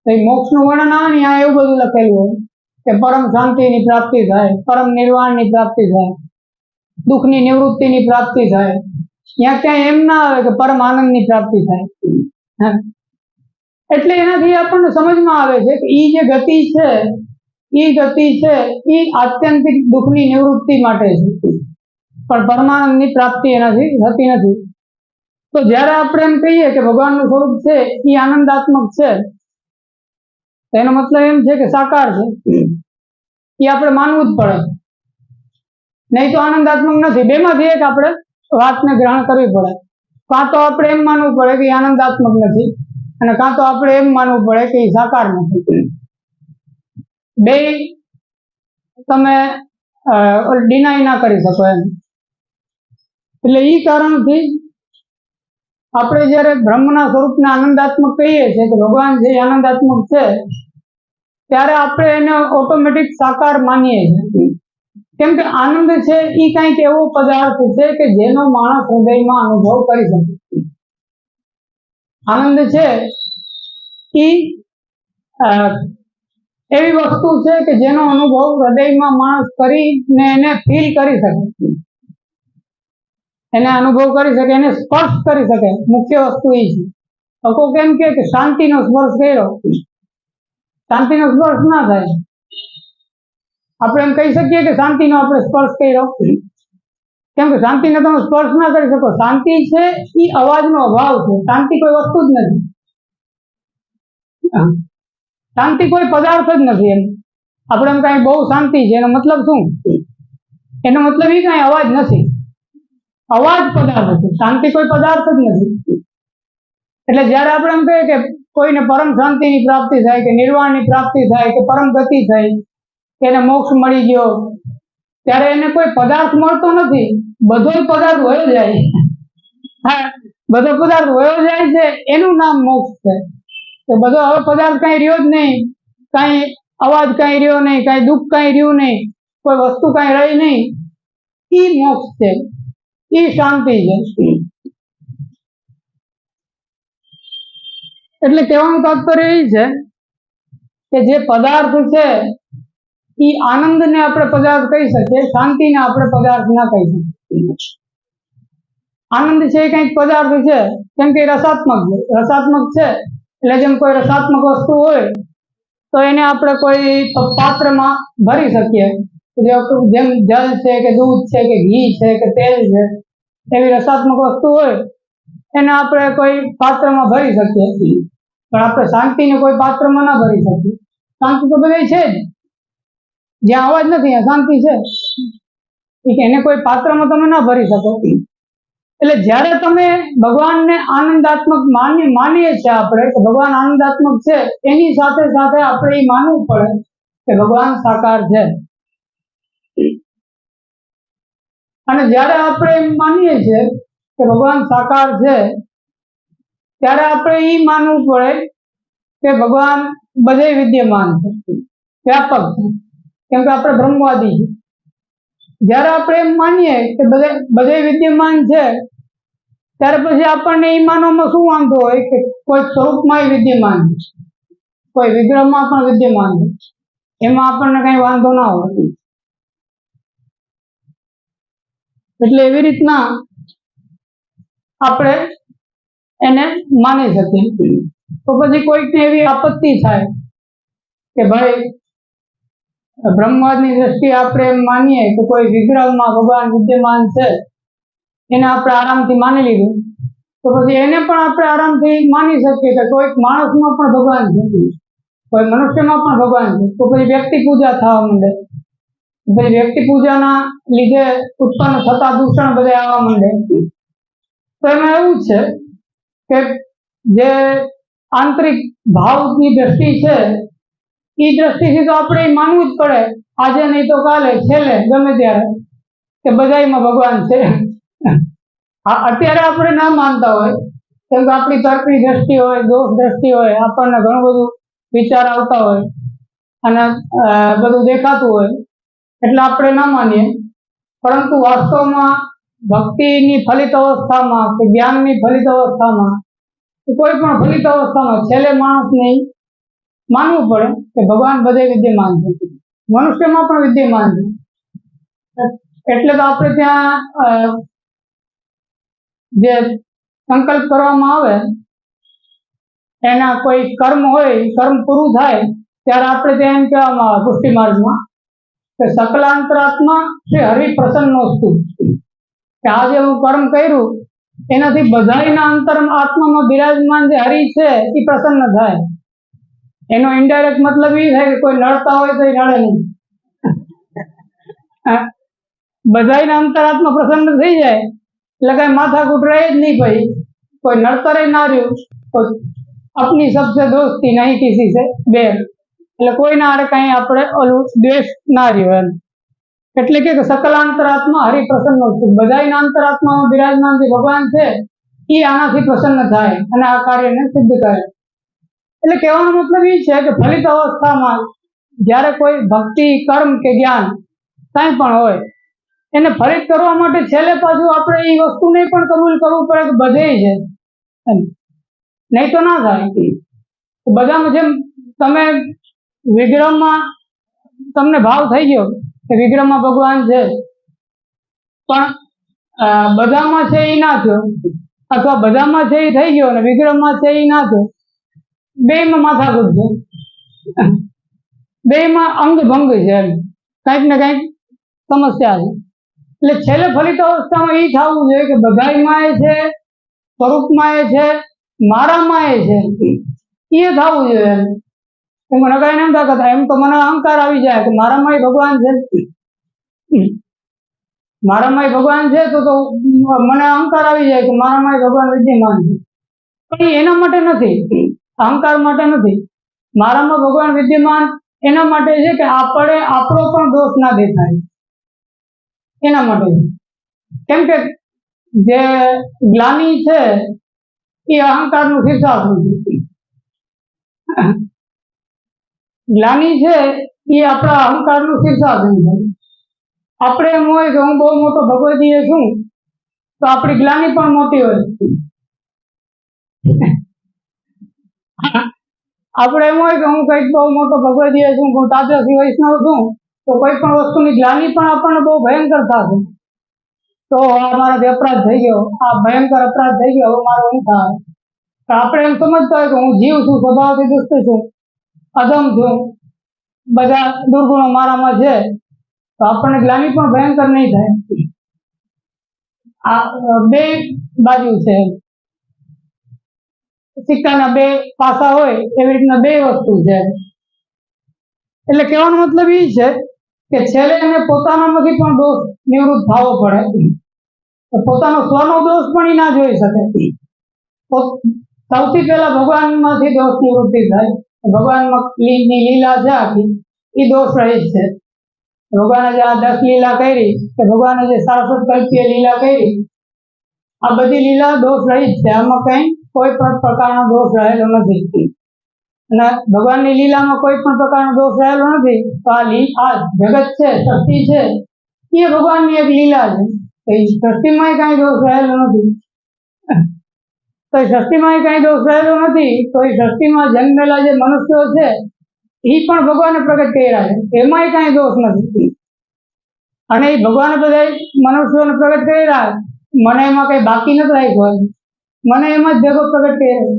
તો એ મોક્ષનું વર્ણન આવે ને આ એવું બધું લખેલું હોય કે પરમ શાંતિની પ્રાપ્તિ થાય, પરમ નિર્વાણની પ્રાપ્તિ થાય, દુઃખની નિવૃત્તિની પ્રાપ્તિ થાય. ત્યાં ક્યાંય એમ ના આવે કે પરમ આનંદની પ્રાપ્તિ થાય. એટલે એનાથી આપણને સમજમાં આવે છે કે એ જે ગતિ છે એ આત્યંતિક દુઃખની નિવૃત્તિ માટે છે, પણ પરમાનંદની પ્રાપ્તિ એનાથી થતી નથી. તો જ્યારે આપણે એમ કહીએ કે ભગવાનનું સ્વરૂપ છે એ આનંદાત્મક છે, તો એનો મતલબ એમ છે કે સાકાર છે, એ આપણે માનવું જ પડે, નહીં તો આનંદાત્મક નથી. બેમાંથી એક આપણે વાતને ગ્રહણ કરવી પડે. કાં તો આપણે એમ માનવું પડે કે એ આનંદાત્મક નથી, અને કાં તો આપણે એમ માનવું પડે કે એ સાકાર નથી. બે તમે ડિનાય ના કરી શકો એમ. એટલે એ કારણથી આપણે જ્યારે બ્રહ્મના સ્વરૂપને આનંદાત્મક કહીએ છીએ કે ભગવાન જે આનંદાત્મક છે, ત્યારે આપણે એને ઓટોમેટિક સાકાર માનીએ છીએ. કેમ કે આનંદ છે એ કંઈક એવો પદાર્થ છે કે જેનો માણસ હૃદયમાં અનુભવ કરી શકે. આનંદ છે એ એવી વસ્તુ છે કે જેનો અનુભવ હૃદયમાં માણસ કરીને એને ફીલ કરી શકે, એને અનુભવ કરી શકે, એને સ્પર્શ કરી શકે. મુખ્ય વસ્તુ એ છે. લોકો કેમ કે શાંતિનો સ્પર્શ કર્યો, શાંતિનો સ્પર્શ ના થાય. આપણે એમ કહી શકીએ કે શાંતિનો આપણે સ્પર્શ કર્યો, કેમ કે શાંતિને તમે સ્પર્શ ના કરી શકો. શાંતિ છે એ અવાજનો અભાવ છે, શાંતિ કોઈ વસ્તુ જ નથી, શાંતિ કોઈ પદાર્થ જ નથી. એમ આપણે એમ કઈ બહુ શાંતિ છે, એનો મતલબ શું? એનો મતલબ એ કઈ અવાજ નથી. અવાજ પદાર્થ છે, શાંતિ કોઈ પદાર્થ જ નથી. એટલે જયારે આપણે એમ કહીએ કે કોઈને પરમ શાંતિની પ્રાપ્તિ થાય, કે નિર્વાણની પ્રાપ્તિ થાય, કે પરમ ગતિ થઈ, કે એને મોક્ષ મળી ગયો, ત્યારે એને કોઈ પદાર્થ મળતો નથી. બધો પદાર્થ વયો જાય. હા, બધો પદાર્થ વયો જાય છે, એનું નામ મોક્ષ છે. કે બધો હવે પદાર્થ કઈ રહ્યો જ નહીં, કઈ અવાજ કઈ રહ્યો નહીં, કઈ દુઃખ કઈ રહ્યું નહીં, કોઈ વસ્તુ કઈ રહી નહીં, ઈ મોક્ષ છે, ઈ શાંતિ છે. એટલે કહેવાનું તાત્પર્ય એ છે કે જે પદાર્થ છે એ આનંદને આપણે પદાર્થ કહી શકીએ, શાંતિને આપણે પદાર્થ ના કહી શકીએ. આનંદ છે એ કંઈક પદાર્થ છે, કેમ કે રસાત્મક છે. રસાત્મક છે એટલે જેમ કોઈ રસાત્મક વસ્તુ હોય તો એને આપણે કોઈ પાત્રમાં ભરી શકીએ. જેમ જલ છે, કે દૂધ છે, કે ઘી છે, કે તેલ છે, એવી રસાત્મક વસ્તુ હોય એને આપણે કોઈ પાત્રમાં ભરી શકીએ. પણ આપણે શાંતિને કોઈ પાત્રમાં ના ભરી શકીએ. શાંતિ તો બધે છે જ, જ્યાં અવાજ નથી ત્યાં શાંતિ છે. એને કોઈ પાત્રમાં તમે ના ભરી શકો. એટલે જ્યારે તમે ભગવાનને આનંદાત્મક માનીએ છીએ આપણે કે ભગવાન આનંદાત્મક છે, એની સાથે સાથે આપણે એ માનવું પડે કે ભગવાન સાકાર છે. અને જ્યારે આપણે એમ માનીએ છીએ કે ભગવાન સાકાર છે, ત્યારે આપણે એ માનવું પડે કે ભગવાન બધે વિદ્યમાન છે, વ્યાપક છે. કેમ કે આપણે બ્રહ્મવાદી છીએ. જ્યારે આપણે એમ માનીએ કે બધે વિદ્યમાન છે, ત્યારે પછી આપણને એ માનવામાં શું વાંધો હોય કે કોઈ સ્વરૂપમાં વિદ્યમાન છે, કોઈ વિગ્રહમાં પણ વિદ્યમાન છે, એમાં આપણને કઈ વાંધો ના હોય. એટલે એવી રીતના આપણે એને માની શકીએ. તો પછી કોઈકને એવી આપત્તિ થાય કે ભાઈ બ્રહ્મવાદની દ્રષ્ટિએ આપણે એમ માનીએ કે કોઈ વિગ્રહમાં ભગવાન વિદ્યમાન છે, એને આપણે આરામથી માની લીધું, તો પછી એને પણ આપણે આરામથી માની શકીએ કે કોઈક માણસમાં પણ ભગવાન છે, કોઈ મનુષ્યમાં પણ ભગવાન છે. તો પછી વ્યક્તિ પૂજા થવા માંડે, પછી વ્યક્તિ પૂજાના લીધે ઉત્પન્ન થતા દૂષણ બધા આવવા માંડે. તો એમાં એવું છે કે જે આંતરિક ભાવની દ્રષ્ટિ છે, એ દ્રષ્ટિથી તો આપણે માનવું જ પડે, આજે નહીં તો કાલે, છેલ્લે ગમે ત્યારે, કે બધાયમાં ભગવાન છે. અત્યારે આપણે ના માનતા હોય, કેમ કે આપણી તર્કની દ્રષ્ટિ હોય, દોષ દ્રષ્ટિ હોય, આપણને ઘણું બધું વિચાર આવતા હોય અને બધું દેખાતું હોય, એટલે આપણે ના માનીએ. પરંતુ વાસ્તવમાં ભક્તિની ફલિત અવસ્થામાં કે જ્ઞાનની ફલિત અવસ્થામાં, કોઈ પણ ફલિત અવસ્થામાં છેલ્લે માણસને માનવું પડે કે ભગવાન બધે વિદ્યમાન છે, મનુષ્યમાં પણ વિદ્યમાન છે. એટલે તો આપણે ત્યાં જે સંકલ્પ કરવામાં આવે એના કોઈ કર્મ હોય, કર્મ પૂરું થાય ત્યારે આપણે ત્યાં એમ કહેવામાં આવે પુષ્ટિ માર્ગમાં કે સકલાંતરાત્મા શ્રી હરિ પ્રસન્નોસ્તુ, કે આજે હું કર્મ કર્યું એનાથી બધાયના અંતર આત્મામાં બિરાજમાન જે હરિ છે એ પ્રસન્ન થાય. એનો ઇનડાયરેક્ટ મતલબ એ થાય કે કોઈ નડતા હોય તો એ નડે નહીં. બધાયના અંતરાત્મા પ્રસન્ન થઈ જાય એટલે કઈ માથાકૂટ રહે જ નહીં. ભાઈ કોઈ નડતર ના રહ્યું, કોઈ अपनी सबसे दोस्ती नहीं किसी से बैर, એટલે કોઈના હારે કઈ આપણે ઓલું દ્વેષ ના રહ્યો એમ. એટલે કે સકલાંતરાત્મા હરિ પ્રસન્ન છે. બધાયના અંતરાત્મામાં બિરાજમાન જે ભગવાન છે એ આનાથી પ્રસન્ન થાય અને આ કાર્યને સિદ્ધ કરે. એટલે કહેવાનો મતલબ એ છે કે ફલિત અવસ્થામાં જ્યારે કોઈ ભક્તિ, કર્મ કે જ્ઞાન કઈ પણ હોય એને ફલિત કરવા માટે છેલ્લે પાછું આપણે એ વસ્તુને પણ કબૂલ કરવું પડે કે બધે છે એમ. નહીં તો ના થાય. બધામાં જેમ તમે વિગ્રહમાં તમને ભાવ થઈ ગયો કે વિગ્રહમાં ભગવાન છે, પણ બધામાં છે એ ના થયો, અથવા બધામાં છે એ થઈ ગયો અને વિગ્રહમાં છે એ ના થયો, બેયમાં માથાકૂટ છે, બેયમાં અંગ ભંગ છે એમ, કંઈક ને કંઈક સમસ્યા છે. એટલે છેલ્લે ફલિત અવસ્થામાં એ થવું જોઈએ કે બધાયમાં એ છે, સ્વરૂપમાં એ છે, મારામાં એ છે, એ થવું જોઈએ એમ. મને કઈ એમ થતા એમ તો મને અહંકાર આવી જાય કે મારામાં ભગવાન છે, મારામાં ભગવાન છે તો મને અહંકાર આવી જાય કે મારામાં ભગવાન વિદ્યમાન છે. પણ એ એના માટે નથી, અહંકાર માટે નથી. મારામાં ભગવાન વિદ્યમાન એના માટે છે કે આપણે આપણો પણ દોષ ના દેખાય એના માટે. કેમ કે જે ગ્લાની છે એ અહંકારનું શીર્ષાસન છે. ગ્લાની છે એ આપણા અહંકારનું શીર્ષાસન છે. આપણે એમ હોય કે હું બહુ મોટો ભગવદીય છું તો આપણી ગ્લાની પણ મોટી હોય. આપણે એમ હોય કે હું કઈક બહુ મોટો ભગવદીય છું, હું તાજસી વૈષ્ણવ છું, તો કોઈ પણ વસ્તુની ગ્લાની પણ આપણને બહુ ભયંકર થશે. તો આ મારાથી અપરાધ થઈ ગયો, આ ભયંકર અપરાધ થઈ ગયો, હવે મારો શું થાય? આપણે એમ સમજતા હોય કે હું જીવ છું, સ્વભાવથી દુષ્ટ છું, અધમ છું, બધા દુર્ગુણો મારામાં છે, તો આપણને ગ્લાની પણ ભયંકર નહીં થાય. આ બે બાજુ છે, સિક્કાના બે પાસા હોય એવી રીતના બે વસ્તુ છે. એટલે કહેવાનો મતલબ એ છે કે છેલ્લે એને પોતાનામાંથી પણ દોષ નિવૃત્ત થવો પડે. પોતાનો સ્વનો દોષ પણ એ ના જોઈ શકે. સૌથી પહેલા ભગવાનમાંથી દોષ નિવૃત્તિ થાય. ભગવાનમાં લીલા છે આખી એ દોષ રહિત છે. ભગવાને જે આ 10 લીલા કરી કે ભગવાને જે 67 કલ્પીય લીલા કરી, આ બધી લીલા દોષ રહિત છે. આમાં કઈ કોઈ પણ પ્રકારનો દોષ રહેલો નથી. અને ભગવાનની લીલામાં કોઈ પણ પ્રકારનો દોષ રહેલો નથી. તો આ જગત છે, સૃષ્ટિ છે, એ ભગવાનની એક લીલા છે. સૃષ્ટિમાં કઈ દોષ રહેલો નથી. તો સૃષ્ટિમાં કઈ દોષ રહેલો નથી. તો એ સૃષ્ટિમાં જન્મેલા જે મનુષ્યો છે એ પણ ભગવાને પ્રગટ કર્યા છે, એમાંય કઈ દોષ નથી. અને એ ભગવાને બધા મનુષ્યોને પ્રગટ કર્યા, મને એમાં કઈ બાકી નથી રાખ્યું, મને એમાં જ ભેગો પ્રગટ કર્યો.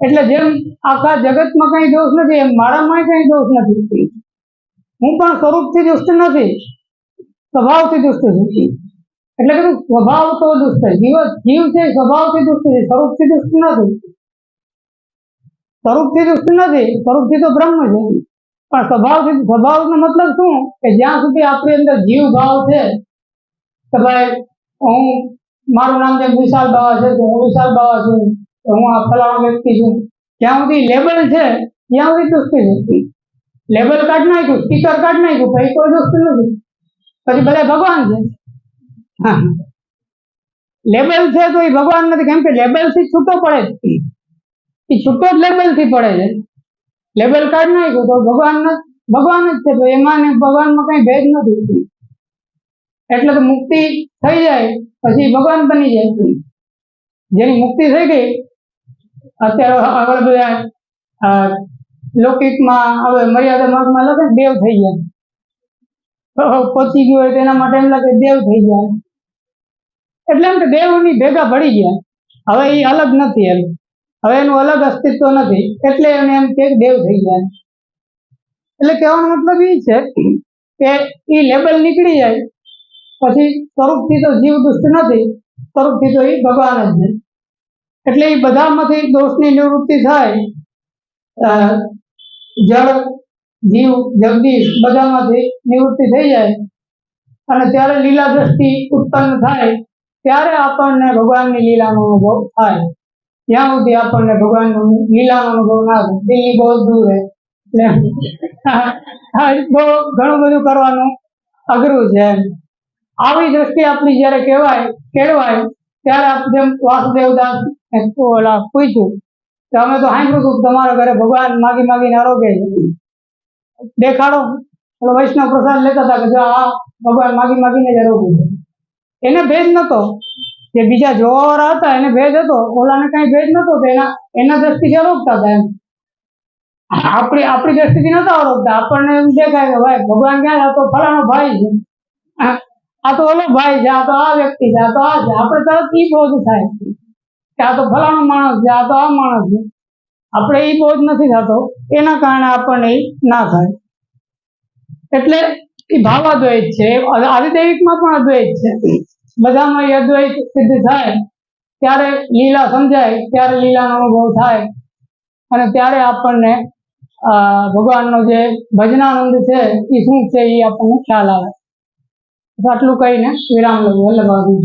એટલે જેમ આખા જગતમાં કઈ દોષ નથી એમ મારામાં કઈ દોષ નથી. હું પણ સ્વરૂપથી દુષ્ટ નથી, સ્વભાવથી દુષ્ટ છું. એટલે કે સ્વભાવ તો દુષ્ટ છે, જીવ છે સ્વભાવથી દુષ્ટ છે, સ્વરૂપથી દુષ્ટ નથી. સ્વરૂપથી દુષ્ટ નથી, સ્વરૂપથી તો બ્રહ્મ છે. પણ સ્વભાવનો મતલબ શું કે જ્યાં સુધી આપણી અંદર જીવ ભાવ છે કે ભાઈ હું, મારું નામ જેમ વિશાલ બાવા છે તો હું વિશાલ બાવા છું, હું આ ફલાણો વ્યક્તિ છું, જ્યાં સુધી લેબલ છે ત્યાં સુધી દુષ્ટ છે. લેબલ કાઢ નાખ્યું, સ્ટીકર કાઢ નાખ્યું, પછી કોઈ દુષ્ટ નથી, પછી બધા ભગવાન છે. લેબલ છે તો એ ભગવાન નથી. કેમ કે લેબલ થી છૂટો પડે, એ છૂટો જ લેબલ થી પડે છે. લેબલ કાઢ નાખ્યું તો ભગવાન જ છે, તો એમાં ભગવાનમાં કઈ ભેદ નથી. એટલે તો મુક્તિ થઈ જાય પછી ભગવાન બની જાય. જેની મુક્તિ થઈ ગઈ, અત્યારે આગળ બધા લૌકિકમાં હવે મર્યાદા માર્ગમાં લખે દેવ થઈ ગયા, પહોંચી ગયો હોય તેના માટે એમ લાગે દેવ થઈ ગયા. એટલે એમ કે દેવની ભેગા ભળી ગયા, હવે એ અલગ નથી, એમ હવે એનું અલગ અસ્તિત્વ નથી, એટલે એને એમ કે દેવ થઈ ગયા. એટલે કહેવાનો મતલબ એ છે કે એ લેબલ નીકળી જાય પછી સ્વરૂપથી તો જીવ દુષ્ટ નથી, સ્વરૂપથી તો એ ભગવાન જ છે. એટલે એ બધામાંથી દોષની નિવૃત્તિ થાય. જળ, જીવ, જગદીશ બધામાંથી નિવૃત્તિ થઈ જાય અને ત્યારે લીલા દ્રષ્ટિ ઉત્પન્ન થાય, ત્યારે આપણને ભગવાનની લીલાનો અનુભવ થાય. જ્યાં સુધી આપણને ભગવાનની લીલાનો અનુભવ ના થાય, દિલ્હી બહુ દૂર હે, એટલે બહુ ઘણું બધું કરવાનું અઘરું છે. આવી દ્રષ્ટિ આપણી જયારે કેળવાય ત્યારે આપણે વાસુદેવદાસ ઓલા પૂછ્યું કે અમે તો સાંભળ્યું હતું તમારા ઘરે ભગવાન માગી માગીને આરોગે છે, દેખાડો. એટલે વૈષ્ણવ પ્રસાદ લેતા હતા કે જો આ ભગવાન માગી માગીને જ આરોગે છે. એને ભેદ નતો, જે બીજા જોવાવાળા હતા એને ભેદ હતો, ઓલાને કઈ ભેદ નતો, તો એના દ્રષ્ટિથી આરોગતા હતા. એમ આપણી દ્રષ્ટિથી નતા આરોગતા. આપણને એમ દેખાય કે ભાઈ ભગવાન ક્યાં, આ તો ફલાણો ભાઈ છે, આ તો ઓલો ભાઈ છે, આ તો આ વ્યક્તિ છે, આ તો આ છે. આપણે તરત ઈ બોધ થાય કે આ તો ફલાણો માણસ છે, આ તો આ માણસ છે. આપણે ઈ બોધ નથી થતો, એના કારણે આપણને ના થાય. એટલે એ ભાવાદ્વૈત છે. આદિદૈવિકમાં પણ અદ્વૈત છે. બધામાં એ અદ્વૈત સિદ્ધ થાય ત્યારે લીલા સમજાય, ત્યારે લીલાનો અનુભવ થાય અને ત્યારે આપણને ભગવાનનો જે ભજનાનંદ છે એ શું છે એ આપણને ખ્યાલ આવે. આટલું કહીને વિરામ લઉં. વલ્લભાજી.